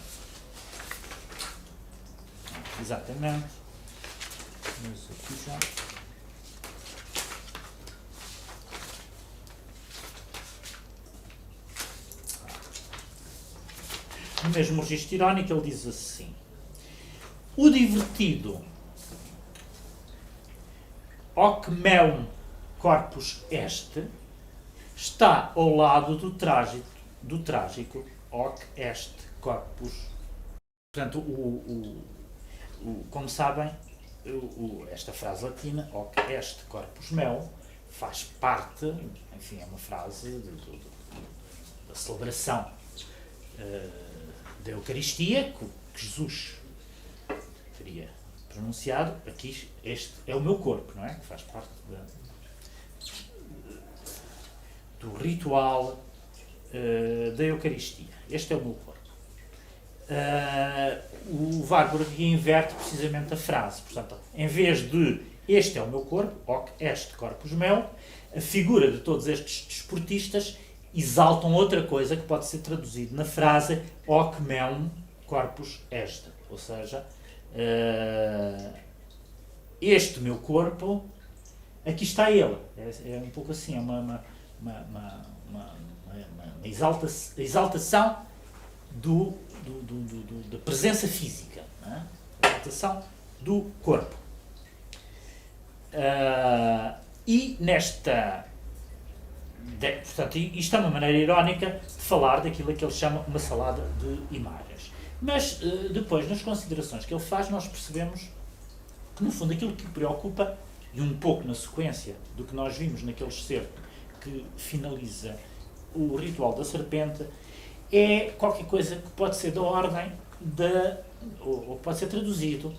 Exatamente. Mas aqui já. No mesmo registro irónico, ele diz assim: o divertido hoc meum corpus est está ao lado do trágico hoc est corpus. Portanto, como sabem, esta frase latina, hoc est corpus meum, faz parte, enfim, é uma frase da celebração da Eucaristia, que Jesus teria pronunciado. Aqui, este é o meu corpo, não é? Que faz parte do ritual da Eucaristia. Este é o meu corpo. O Warburg inverte precisamente a frase. Portanto, em vez de este é o meu corpo, hoc est corpus meum, a figura de todos estes desportistas exaltam outra coisa que pode ser traduzido na frase hoc meum corpus est. Ou seja, este meu corpo, aqui está ele. É um pouco assim, é uma exaltação da presença física, não é? A exaltação do corpo. E nesta... portanto, isto é uma maneira irónica de falar daquilo que ele chama uma salada de imagens. Mas depois, nas considerações que ele faz, nós percebemos que, no fundo, aquilo que o preocupa, e um pouco na sequência do que nós vimos naquele excerto que finaliza o ritual da serpente é qualquer coisa que pode ser da ordem ou pode ser traduzido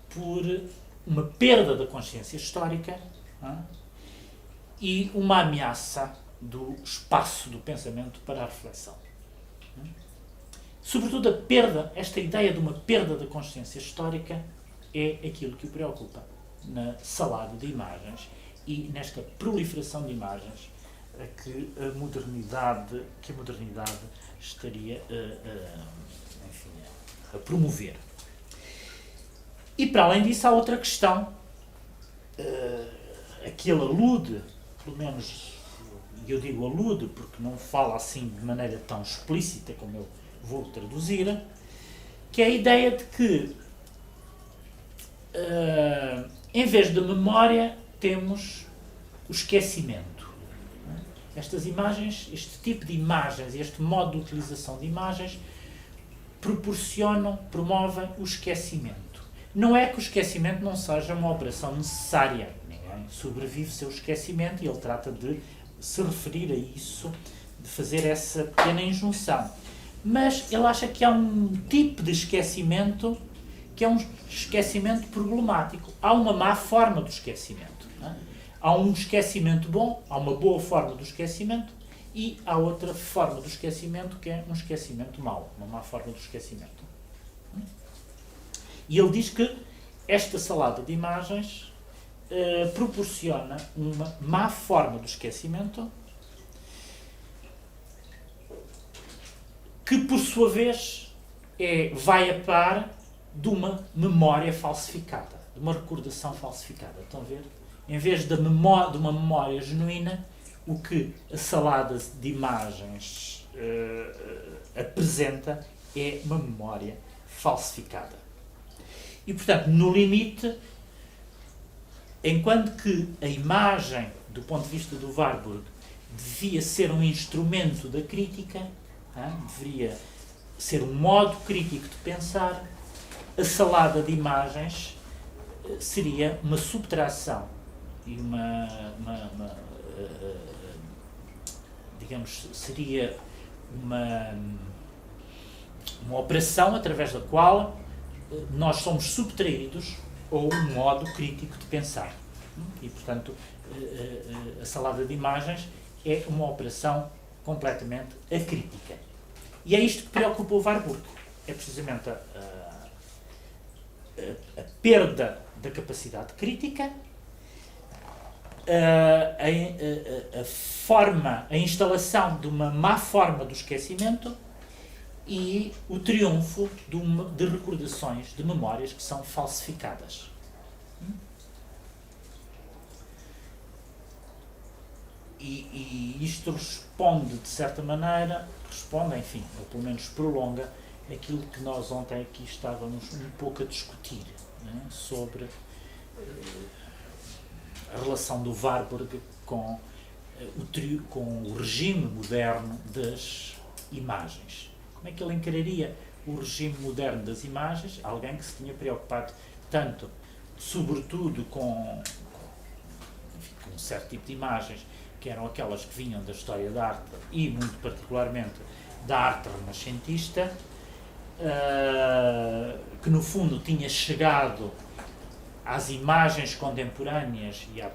por uma perda da consciência histórica, não é? E uma ameaça do espaço do pensamento para a reflexão. Sobretudo esta ideia de uma perda da consciência histórica é aquilo que o preocupa na salada de imagens e nesta proliferação de imagens que a modernidade estaria enfim, a promover. E para além disso há outra questão a que ele alude, pelo menos eu digo alude porque não fala assim de maneira tão explícita como eu vou traduzir, que é a ideia de que em vez de memória temos o esquecimento. Estas imagens, este tipo de imagens, este modo de utilização de imagens promovem o esquecimento. Não é que o esquecimento não seja uma operação necessária. Ninguém sobrevive seu esquecimento e ele trata de se referir a isso, de fazer essa pequena injunção. Mas ele acha que há um tipo de esquecimento que é um esquecimento problemático. Há uma má forma do esquecimento. Não é? Há um esquecimento bom, há uma boa forma do esquecimento e há outra forma do esquecimento que é um esquecimento mau, uma má forma do esquecimento. E ele diz que esta salada de imagens proporciona uma má forma do esquecimento que, por sua vez, vai a par de uma memória falsificada, de uma recordação falsificada. Estão a ver? Em vez de uma memória genuína, o que a salada de imagens apresenta é uma memória falsificada. E, portanto, no limite, enquanto que a imagem, do ponto de vista do Warburg, devia ser um instrumento da crítica, deveria ser um modo crítico de pensar, a salada de imagens seria uma subtração e digamos, seria uma operação através da qual nós somos subtraídos a um modo crítico de pensar. E, portanto, a salada de imagens é uma operação completamente acrítica. E é isto que preocupa o Warburg. É precisamente a perda da capacidade crítica, a instalação de uma má forma do esquecimento e o triunfo de recordações, de memórias que são falsificadas. E isto responde, de certa maneira, enfim, ou pelo menos prolonga aquilo que nós ontem aqui estávamos um pouco a discutir, né, sobre a relação do Warburg com o regime moderno das imagens. Como é que ele encararia o regime moderno das imagens? Alguém que se tinha preocupado tanto, sobretudo com um certo tipo de imagens, que eram aquelas que vinham da história da arte e, muito particularmente, da arte renascentista, que no fundo tinha chegado às imagens contemporâneas e à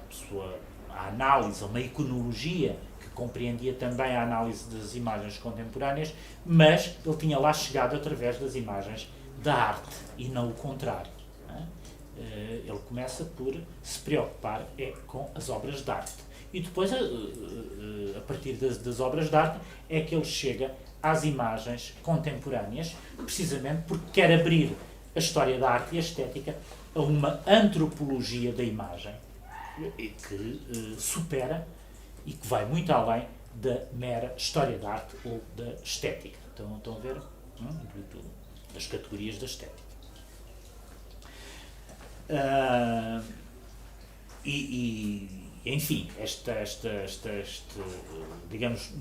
análise, a uma iconologia que compreendia também a análise das imagens contemporâneas, mas ele tinha lá chegado através das imagens da arte e não o contrário. Ele começa por se preocupar com as obras de arte. E depois, a partir das obras de arte, é que ele chega às imagens contemporâneas, precisamente porque quer abrir a história da arte e a estética a uma antropologia da imagem que supera e que vai muito além da mera história da arte ou da estética. Estão a ver? Das categorias da estética. Enfim, digamos,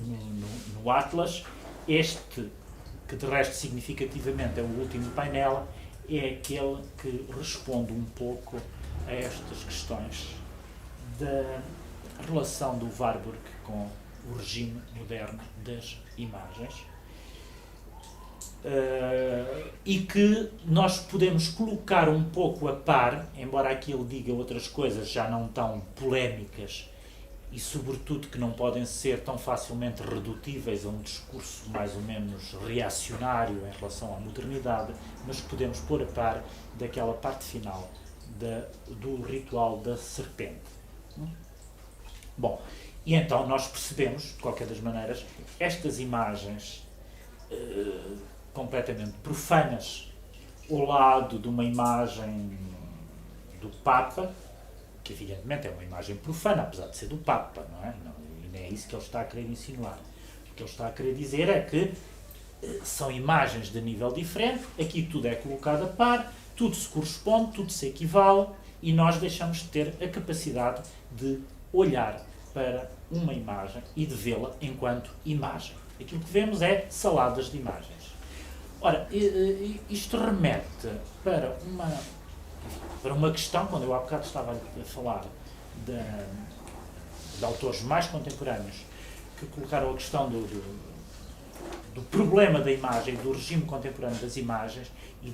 no Atlas, que de resto significativamente é o último painel, é aquele que responde um pouco a estas questões da relação do Warburg com o regime moderno das imagens, e que nós podemos colocar um pouco a par, embora aqui ele diga outras coisas já não tão polémicas e sobretudo que não podem ser tão facilmente redutíveis a um discurso mais ou menos reacionário em relação à modernidade, mas que podemos pôr a par daquela parte final do ritual da serpente. Bom, e então nós percebemos, de qualquer das maneiras, estas imagens completamente profanas ao lado de uma imagem do Papa, que evidentemente é uma imagem profana, apesar de ser do Papa, não é? E não é isso que ele está a querer insinuar. O que ele está a querer dizer é que são imagens de nível diferente, aqui tudo é colocado a par, tudo se corresponde, tudo se equivale, e nós deixamos de ter a capacidade de olhar para uma imagem e de vê-la enquanto imagem. Aquilo que vemos é saladas de imagens. Ora, isto remete para uma questão, quando eu há bocado estava a falar de autores mais contemporâneos que colocaram a questão do problema da imagem, do regime contemporâneo das imagens e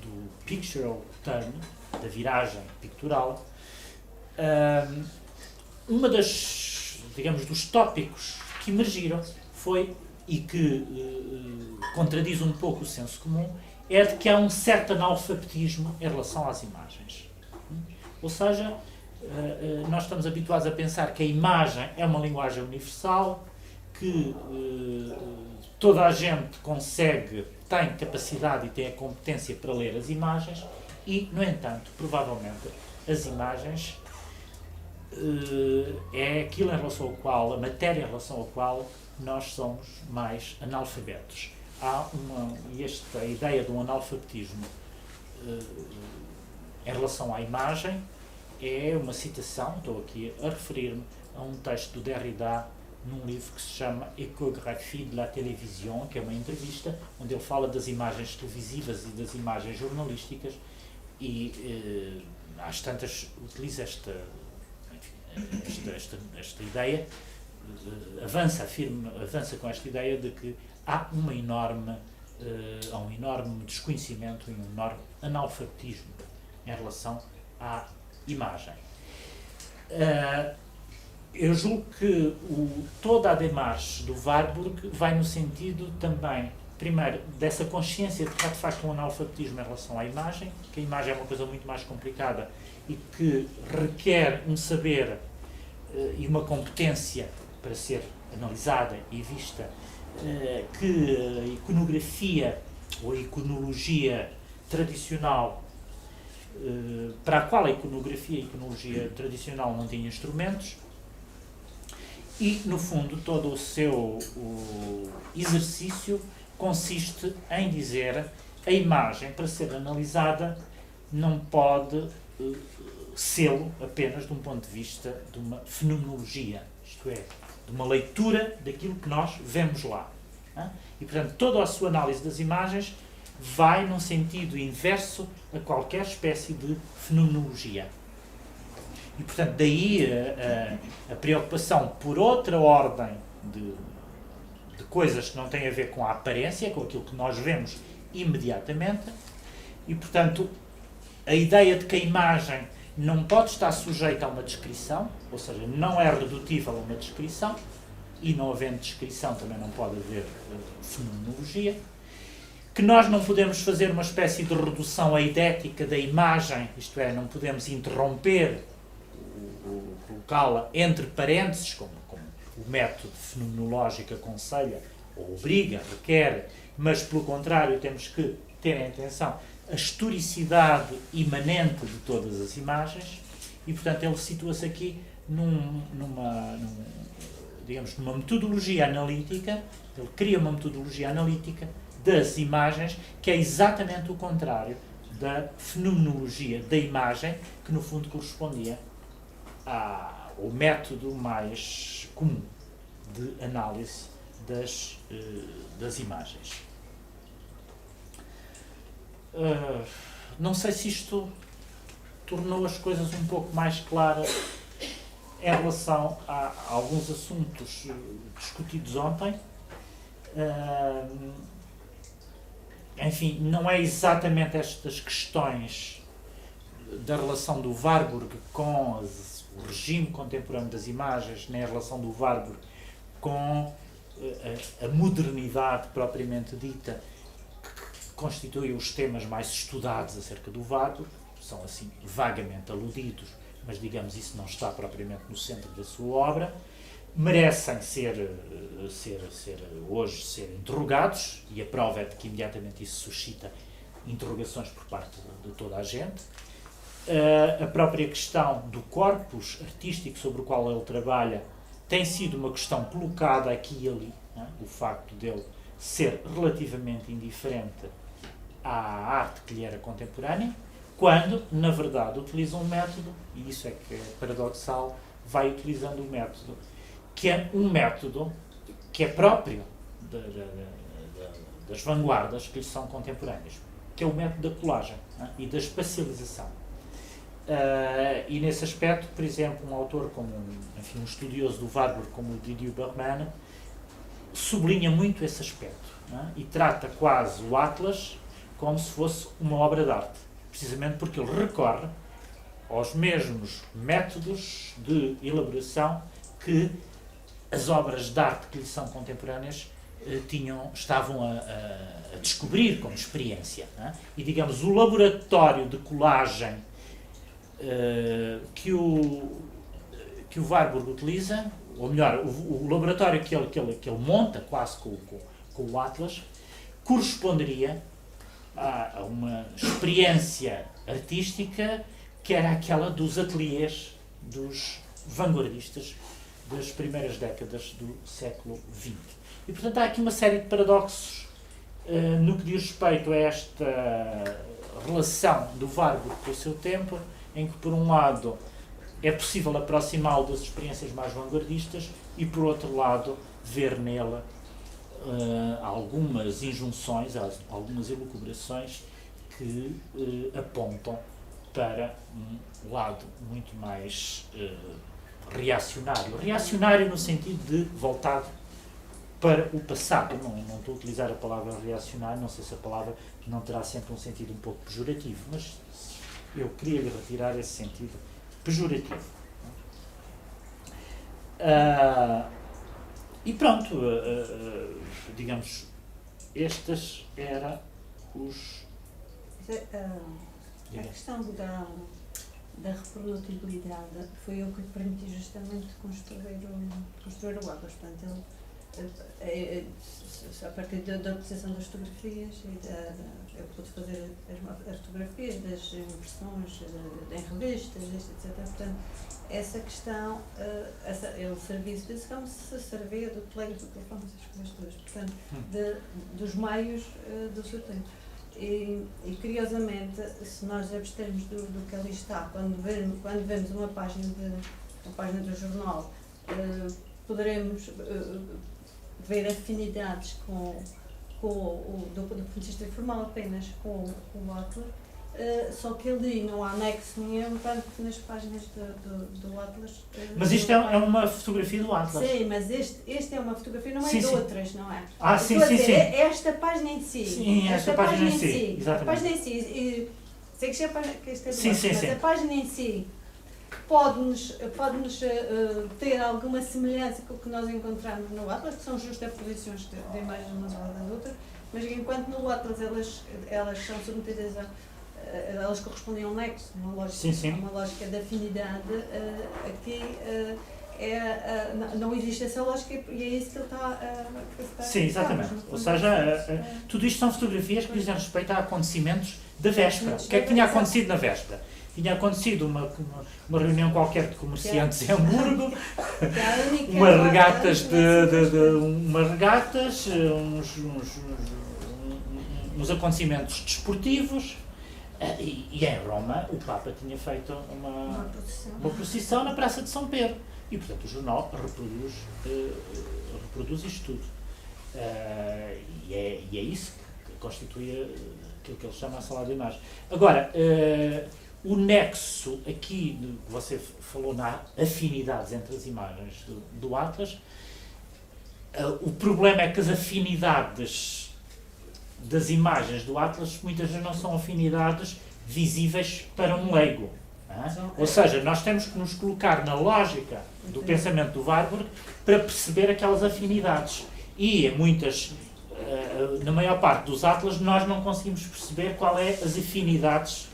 do pictorial turn, da viragem pictural. Uma dos tópicos que emergiram foi, e que contradiz um pouco o senso comum, é de que há um certo analfabetismo em relação às imagens. Ou seja, nós estamos habituados a pensar que a imagem é uma linguagem universal, que toda a gente tem capacidade e tem a competência para ler as imagens e, no entanto, provavelmente, as imagens é aquilo em relação ao qual, a matéria em relação ao qual nós somos mais analfabetos. Esta ideia de um analfabetismo em relação à imagem é uma citação, estou aqui a referir-me a um texto do Derrida num livro que se chama Échographie de la télévision, que é uma entrevista onde ele fala das imagens televisivas e das imagens jornalísticas e às tantas utiliza esta ideia, avança com esta ideia de que há um enorme desconhecimento e um enorme analfabetismo em relação à imagem. Eu julgo que toda a démarche do Warburg vai no sentido também, primeiro, dessa consciência de que há de facto um analfabetismo em relação à imagem, que a imagem é uma coisa muito mais complicada e que requer um saber e uma competência para ser analisada e vista, que a iconografia ou a iconologia tradicional, para a qual a iconografia e a iconologia tradicional não tinham instrumentos, e, no fundo, todo o seu exercício consiste em dizer a imagem, para ser analisada, não pode sê-lo apenas de um ponto de vista de uma fenomenologia, isto é, de uma leitura daquilo que nós vemos lá. E, portanto, toda a sua análise das imagens vai num sentido inverso a qualquer espécie de fenomenologia. E, portanto, daí a preocupação por outra ordem de coisas que não têm a ver com a aparência, com aquilo que nós vemos imediatamente, e, portanto, a ideia de que a imagem não pode estar sujeita a uma descrição, ou seja, não é redutível a uma descrição, e não havendo descrição também não pode haver fenomenologia, que nós não podemos fazer uma espécie de redução eidética da imagem, isto é, não podemos interromper, colocá-la entre parênteses, como o método fenomenológico aconselha, ou obriga, requer, mas pelo contrário temos que ter em atenção a historicidade imanente de todas as imagens e, portanto, ele situa-se aqui numa metodologia analítica, ele cria uma metodologia analítica das imagens que é exatamente o contrário da fenomenologia da imagem, que no fundo correspondia ao método mais comum de análise das imagens. Não sei se isto tornou as coisas um pouco mais claras em relação a alguns assuntos discutidos ontem. Enfim, não é exatamente estas questões da relação do Warburg com o regime contemporâneo das imagens, nem a relação do Warburg com a modernidade propriamente dita, que constitui os temas mais estudados acerca do Warburg, são assim vagamente aludidos, mas digamos isso não está propriamente no centro da sua obra, merecem hoje ser interrogados, e a prova é de que imediatamente isso suscita interrogações por parte de toda a gente. A própria questão do corpus artístico sobre o qual ele trabalha tem sido uma questão colocada aqui e ali, né? O facto dele ser relativamente indiferente à arte que lhe era contemporânea, quando, na verdade, utiliza um método, e isso é que é paradoxal, vai utilizando um método, que é um método que é próprio das vanguardas que lhe são contemporâneas, que é o método da colagem, né? E da espacialização. E nesse aspecto, por exemplo, um autor como um estudioso do Warburg como o Didier Bergman sublinha muito esse aspecto, né? E trata quase o Atlas como se fosse uma obra de arte, precisamente porque ele recorre aos mesmos métodos de elaboração que as obras de arte que lhe são contemporâneas estavam a descobrir como experiência, né? E digamos, o laboratório de colagem que o Warburg utiliza, ou melhor, o laboratório que ele monta quase com o Atlas, corresponderia a uma experiência artística que era aquela dos ateliês dos vanguardistas das primeiras décadas do século XX. E, portanto, há aqui uma série de paradoxos no que diz respeito a esta relação do Warburg com o seu tempo, em que, por um lado, é possível aproximá-lo das experiências mais vanguardistas e, por outro lado, ver nela algumas injunções, algumas elucubrações que apontam para um lado muito mais reacionário. Reacionário no sentido de voltado para o passado. Não estou a utilizar a palavra reacionário, não sei se a palavra não terá sempre um sentido um pouco pejorativo, mas eu queria lhe retirar esse sentido pejorativo. E pronto, digamos, estes eram os... A questão da reprodutibilidade foi o que lhe permitiu justamente construir o Atlas. Portanto, ele, a partir da utilização das fotografias, eu pude fazer as fotografias das impressões em revistas, etc. Portanto, essa questão, ele serviço disso como se servia do telégrafo, do telefone, essas coisas todas, portanto, dos meios do seu tempo. E curiosamente, se nós abstermos do que ali está, quando vemos uma página do jornal, poderemos ver afinidades do ponto de vista informal apenas com o Atlas, só que ali não há nexo nenhum, tanto que nas páginas do Atlas... Mas isto é uma fotografia do Atlas? Sim, mas este é uma fotografia, não é de outras, não é? Sim. Esta página em si. Sim, esta página em si, exatamente. A página em si, sei que esta é do sim. mas a página em si pode-nos ter alguma semelhança com o que nós encontramos no Atlas, que são justaposições de imagens umas das outras, mas enquanto no Atlas elas são submetidas elas correspondem a um nexo, uma lógica de afinidade, aqui não existe essa lógica e é isso que ele está Sim, exatamente. Ou seja, tudo isto são fotografias que dizem respeito a acontecimentos da véspera. O que é que tinha acontecido na véspera? Tinha acontecido uma reunião qualquer de comerciantes em Hamburgo, uns acontecimentos desportivos, e em Roma o Papa tinha feito uma procissão na Praça de São Pedro. E, portanto, o jornal reproduz isto tudo. E é isso que constitui aquilo que ele chama a sala de imagem. Agora, o nexo aqui, que você falou na afinidades entre as imagens do Atlas, o problema é que as afinidades das imagens do Atlas muitas vezes não são afinidades visíveis para um leigo. Ou seja, nós temos que nos colocar na lógica do pensamento do Warburg para perceber aquelas afinidades. E na maior parte dos Atlas, nós não conseguimos perceber qual é as afinidades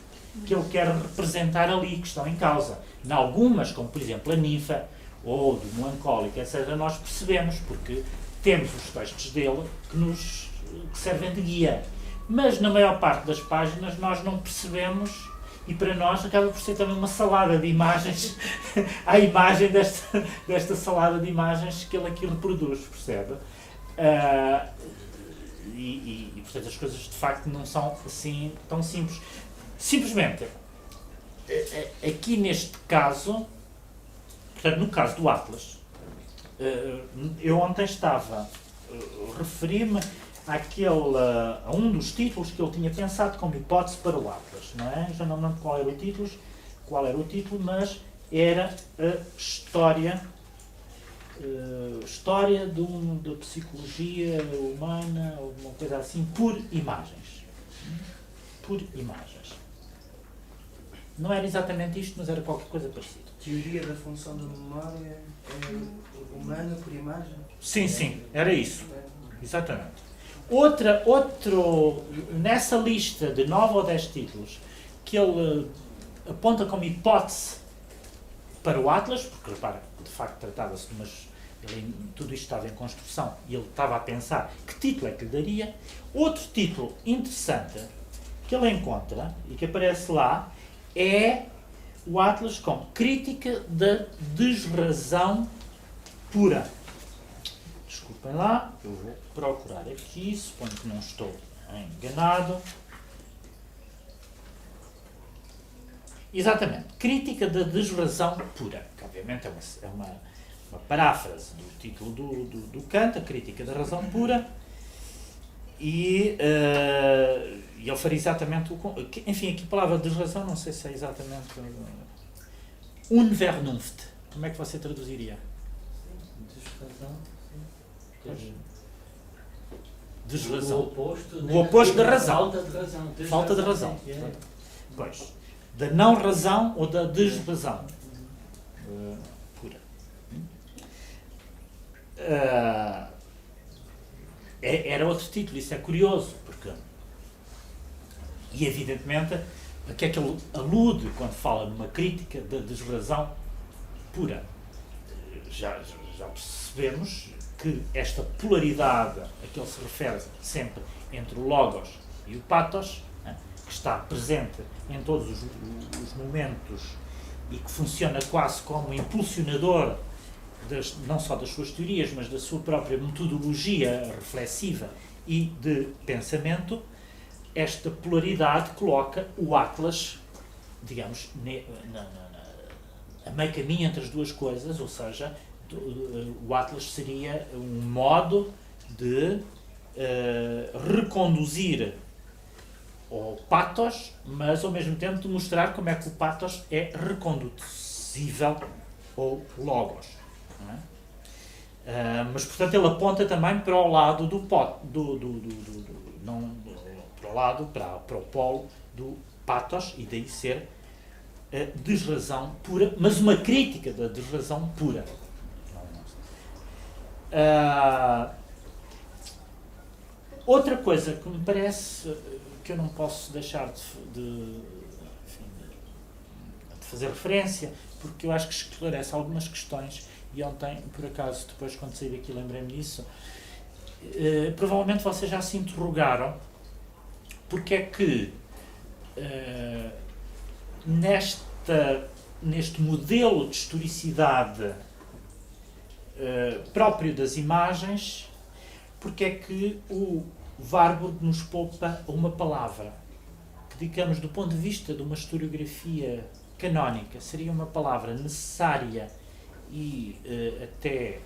que ele quer representar ali, que estão em causa. Em algumas, como por exemplo a ninfa, ou do melancólico, etc., nós percebemos, porque temos os textos dele que servem de guia. Mas na maior parte das páginas nós não percebemos, e para nós acaba por ser também uma salada de imagens, a imagem desta salada de imagens que ele aqui reproduz, percebe? E portanto as coisas de facto não são assim tão simples. Simplesmente, aqui neste caso, portanto no caso do Atlas, eu ontem estava a referir-me a um dos títulos que eu tinha pensado como hipótese para o Atlas, não é? Já não me lembro qual era o título, mas era a história da psicologia humana, ou uma coisa assim, por imagens. Por imagens. Não era exatamente isto, mas era qualquer coisa parecida. Teoria da função da memória humana por imagem? Sim, era isso. Exatamente. Nessa lista de 9 ou 10 títulos que ele aponta como hipótese para o Atlas, porque repara, de facto tratava-se de tudo isto estava em construção e ele estava a pensar que título é que lhe daria. Outro título interessante que ele encontra e que aparece lá é o Atlas com Crítica da Desrazão Pura. Desculpem lá, eu vou procurar aqui, suponho que não estou enganado. Exatamente, Crítica da Desrazão Pura, que obviamente é uma paráfrase do título do Kant, a Crítica da Razão Pura, e ele faria exatamente enfim, aqui a palavra desrazão, não sei se é exatamente Unvernunft. Como é que você traduziria? Desrazão. O oposto da razão. Falta de razão. Falta de razão. Pois. Da não razão ou da desrazão. Pura. Era outro título, isso é curioso, porque. E evidentemente, a que é que ele alude quando fala numa crítica da desrazão pura? Já percebemos que esta polaridade a que ele se refere sempre entre o logos e o pathos, que está presente em todos os momentos e que funciona quase como impulsionador não só das suas teorias, mas da sua própria metodologia reflexiva e de pensamento, esta polaridade coloca o Atlas, digamos, a meio caminho entre as duas coisas, ou seja, o Atlas seria um modo de reconduzir ao pathos, mas ao mesmo tempo de mostrar como é que o pathos é reconduzível ao logos. Não é? Mas portanto ele aponta também para o lado para o polo do pathos, e daí ser desrazão pura, mas uma crítica da desrazão pura. Outra coisa que me parece que eu não posso deixar de fazer referência, porque eu acho que esclarece algumas questões, e ontem, por acaso, depois quando saí daqui lembrei-me disso, provavelmente vocês já se interrogaram porque é que neste modelo de historicidade próprio das imagens, porque é que o Warburg nos poupa uma palavra que, digamos, do ponto de vista de uma historiografia canónica, seria uma palavra necessária e até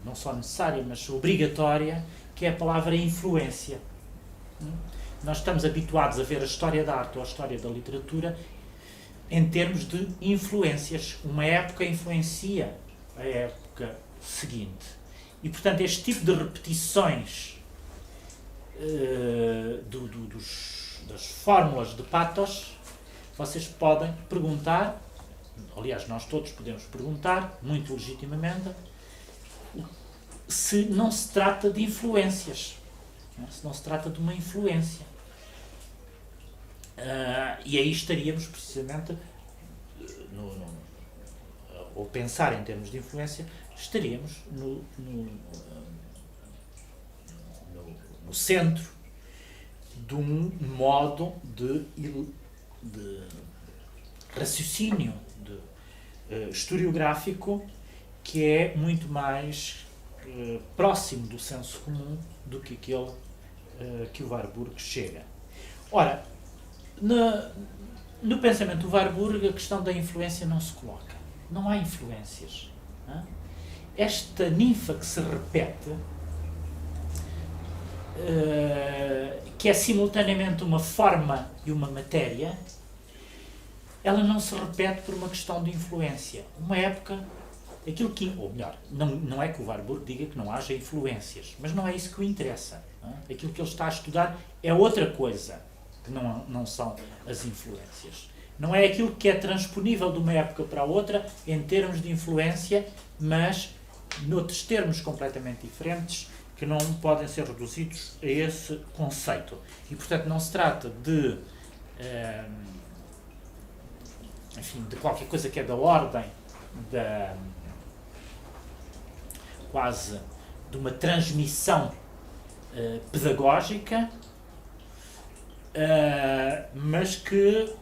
não só necessária, mas obrigatória, que é a palavra influência. nós estamos habituados a ver a história da arte ou a história da literatura em termos de influências. Uma época influencia a época seguinte. E, portanto, este tipo de repetições das fórmulas de pathos, vocês podem perguntar, aliás, nós todos podemos perguntar, muito legitimamente, se não se trata de influências, se não se trata de uma influência. E aí estaríamos precisamente, ou pensar em termos de influência, estaríamos no centro de um modo de raciocínio historiográfico que é muito mais próximo do senso comum do que aquele que o Warburg chega. Ora, no pensamento do Warburg, a questão da influência não se coloca. Não há influências. Não? Esta ninfa que se repete, que é simultaneamente uma forma e uma matéria, ela não se repete por uma questão de influência. Uma época, aquilo que, ou melhor, não é que o Warburg diga que não haja influências, mas não é isso que o interessa. Não é? Aquilo que ele está a estudar é outra coisa, que não são as influências. Não é aquilo que é transponível de uma época para a outra em termos de influência, mas noutros termos completamente diferentes que não podem ser reduzidos a esse conceito. E, portanto, não se trata de de qualquer coisa que é da ordem quase de uma transmissão pedagógica, mas que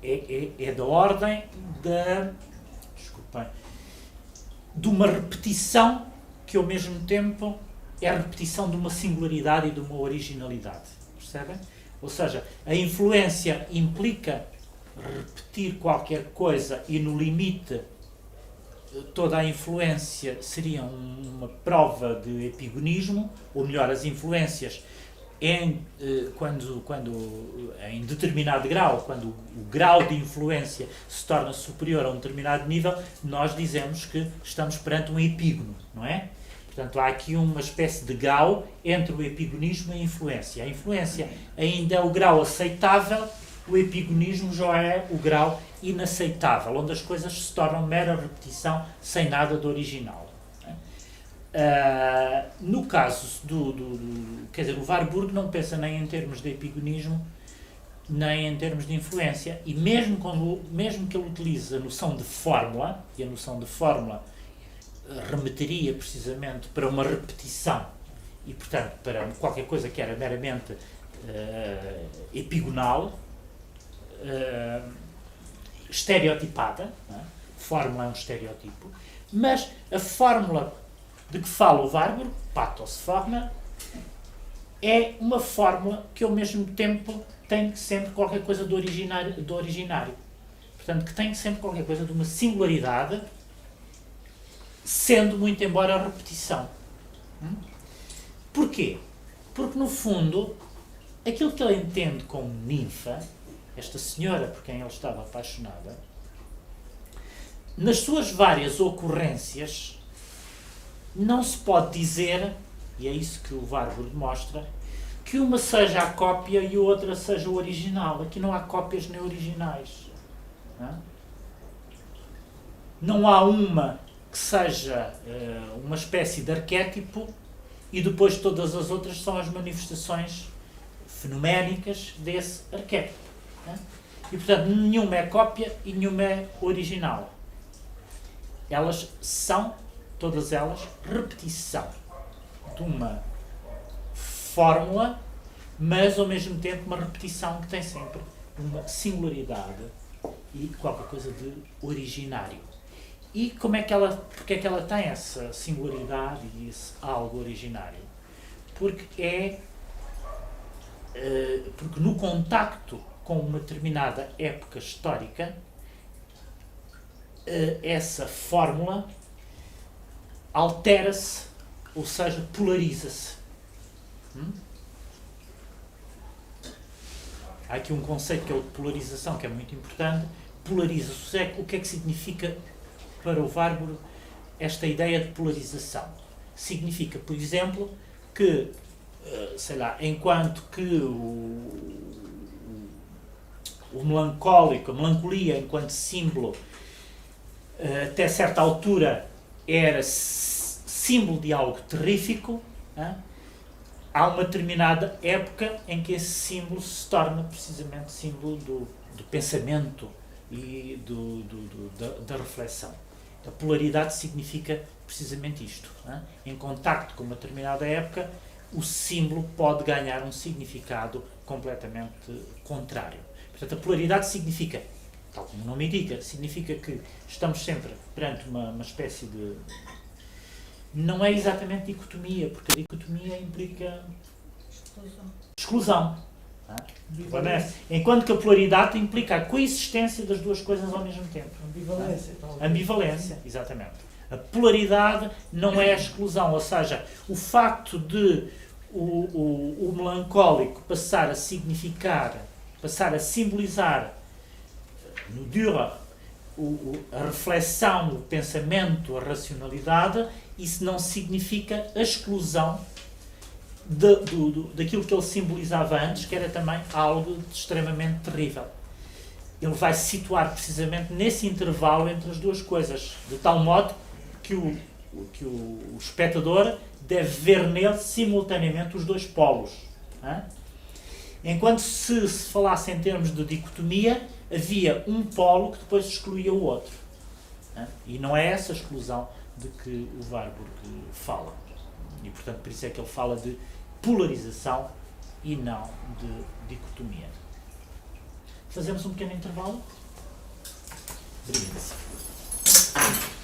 é da ordem de uma repetição que ao mesmo tempo é a repetição de uma singularidade e de uma originalidade. Percebem? Ou seja, a influência implica repetir qualquer coisa e no limite toda a influência seria uma prova de epigonismo, ou melhor, as influências quando em determinado grau, quando o grau de influência se torna superior a um determinado nível, nós dizemos que estamos perante um epígono, não é? Portanto, há aqui uma espécie de grau entre o epigonismo e a influência. A influência ainda é o grau aceitável, o epigonismo já é o grau inaceitável, onde as coisas se tornam mera repetição sem nada de original. No caso quer dizer, o Warburg não pensa nem em termos de epigonismo, nem em termos de influência, e mesmo que ele utilize a noção de fórmula, e a noção de fórmula remeteria precisamente para uma repetição, e portanto para qualquer coisa que era meramente epigonal, estereotipada, não é? Fórmula é um estereotipo, mas a fórmula de que fala o Warburg, Pathos-Formel, é uma fórmula que ao mesmo tempo tem sempre qualquer coisa do originário. Portanto, que tem sempre qualquer coisa de uma singularidade, sendo muito embora a repetição. Porquê? Porque, no fundo, aquilo que ele entende como ninfa, esta senhora por quem ele estava apaixonada, nas suas várias ocorrências, não se pode dizer, e é isso que o Warburg mostra, que uma seja a cópia e a outra seja o original. Aqui não há cópias nem originais. Não há uma que seja uma espécie de arquétipo e depois todas as outras são as manifestações fenoménicas desse arquétipo. E, portanto, nenhuma é cópia e nenhuma é original. Elas são, todas elas, repetição de uma fórmula, mas ao mesmo tempo uma repetição que tem sempre uma singularidade e qualquer coisa de originário. E porque é que ela tem essa singularidade e esse algo originário? Porque porque no contacto com uma determinada época histórica, essa fórmula altera-se, ou seja, polariza-se. Há aqui um conceito que é o de polarização, que é muito importante. Polariza-se. O que é que significa para o Warburg esta ideia de polarização? Significa, por exemplo, que, sei lá, enquanto que o melancólico, a melancolia enquanto símbolo, até certa altura era símbolo de algo terrífico, há uma determinada época em que esse símbolo se torna precisamente símbolo do pensamento e da reflexão. A polaridade significa precisamente isto. Em contacto com uma determinada época, o símbolo pode ganhar um significado completamente contrário. Portanto, a polaridade significa, tal como o nome indica, significa que estamos sempre perante uma espécie de... Não é exatamente dicotomia, porque a dicotomia implica exclusão. Enquanto que a polaridade implica a coexistência das duas coisas ao mesmo tempo. Ambivalência, exatamente. A polaridade não é a exclusão, ou seja, o facto de o melancólico passar a significar, passar a simbolizar no Dürer a reflexão, o pensamento, a racionalidade, isso não significa a exclusão daquilo que ele simbolizava antes, que era também algo extremamente terrível. Ele vai se situar precisamente nesse intervalo entre as duas coisas, de tal modo que o espectador deve ver nele simultaneamente os dois polos. Enquanto se falasse em termos de dicotomia, havia um polo que depois excluía o outro. E não é essa exclusão de que o Warburg fala. E, portanto, por isso é que ele fala de polarização e não de dicotomia. Fazemos um pequeno intervalo? Obrigado.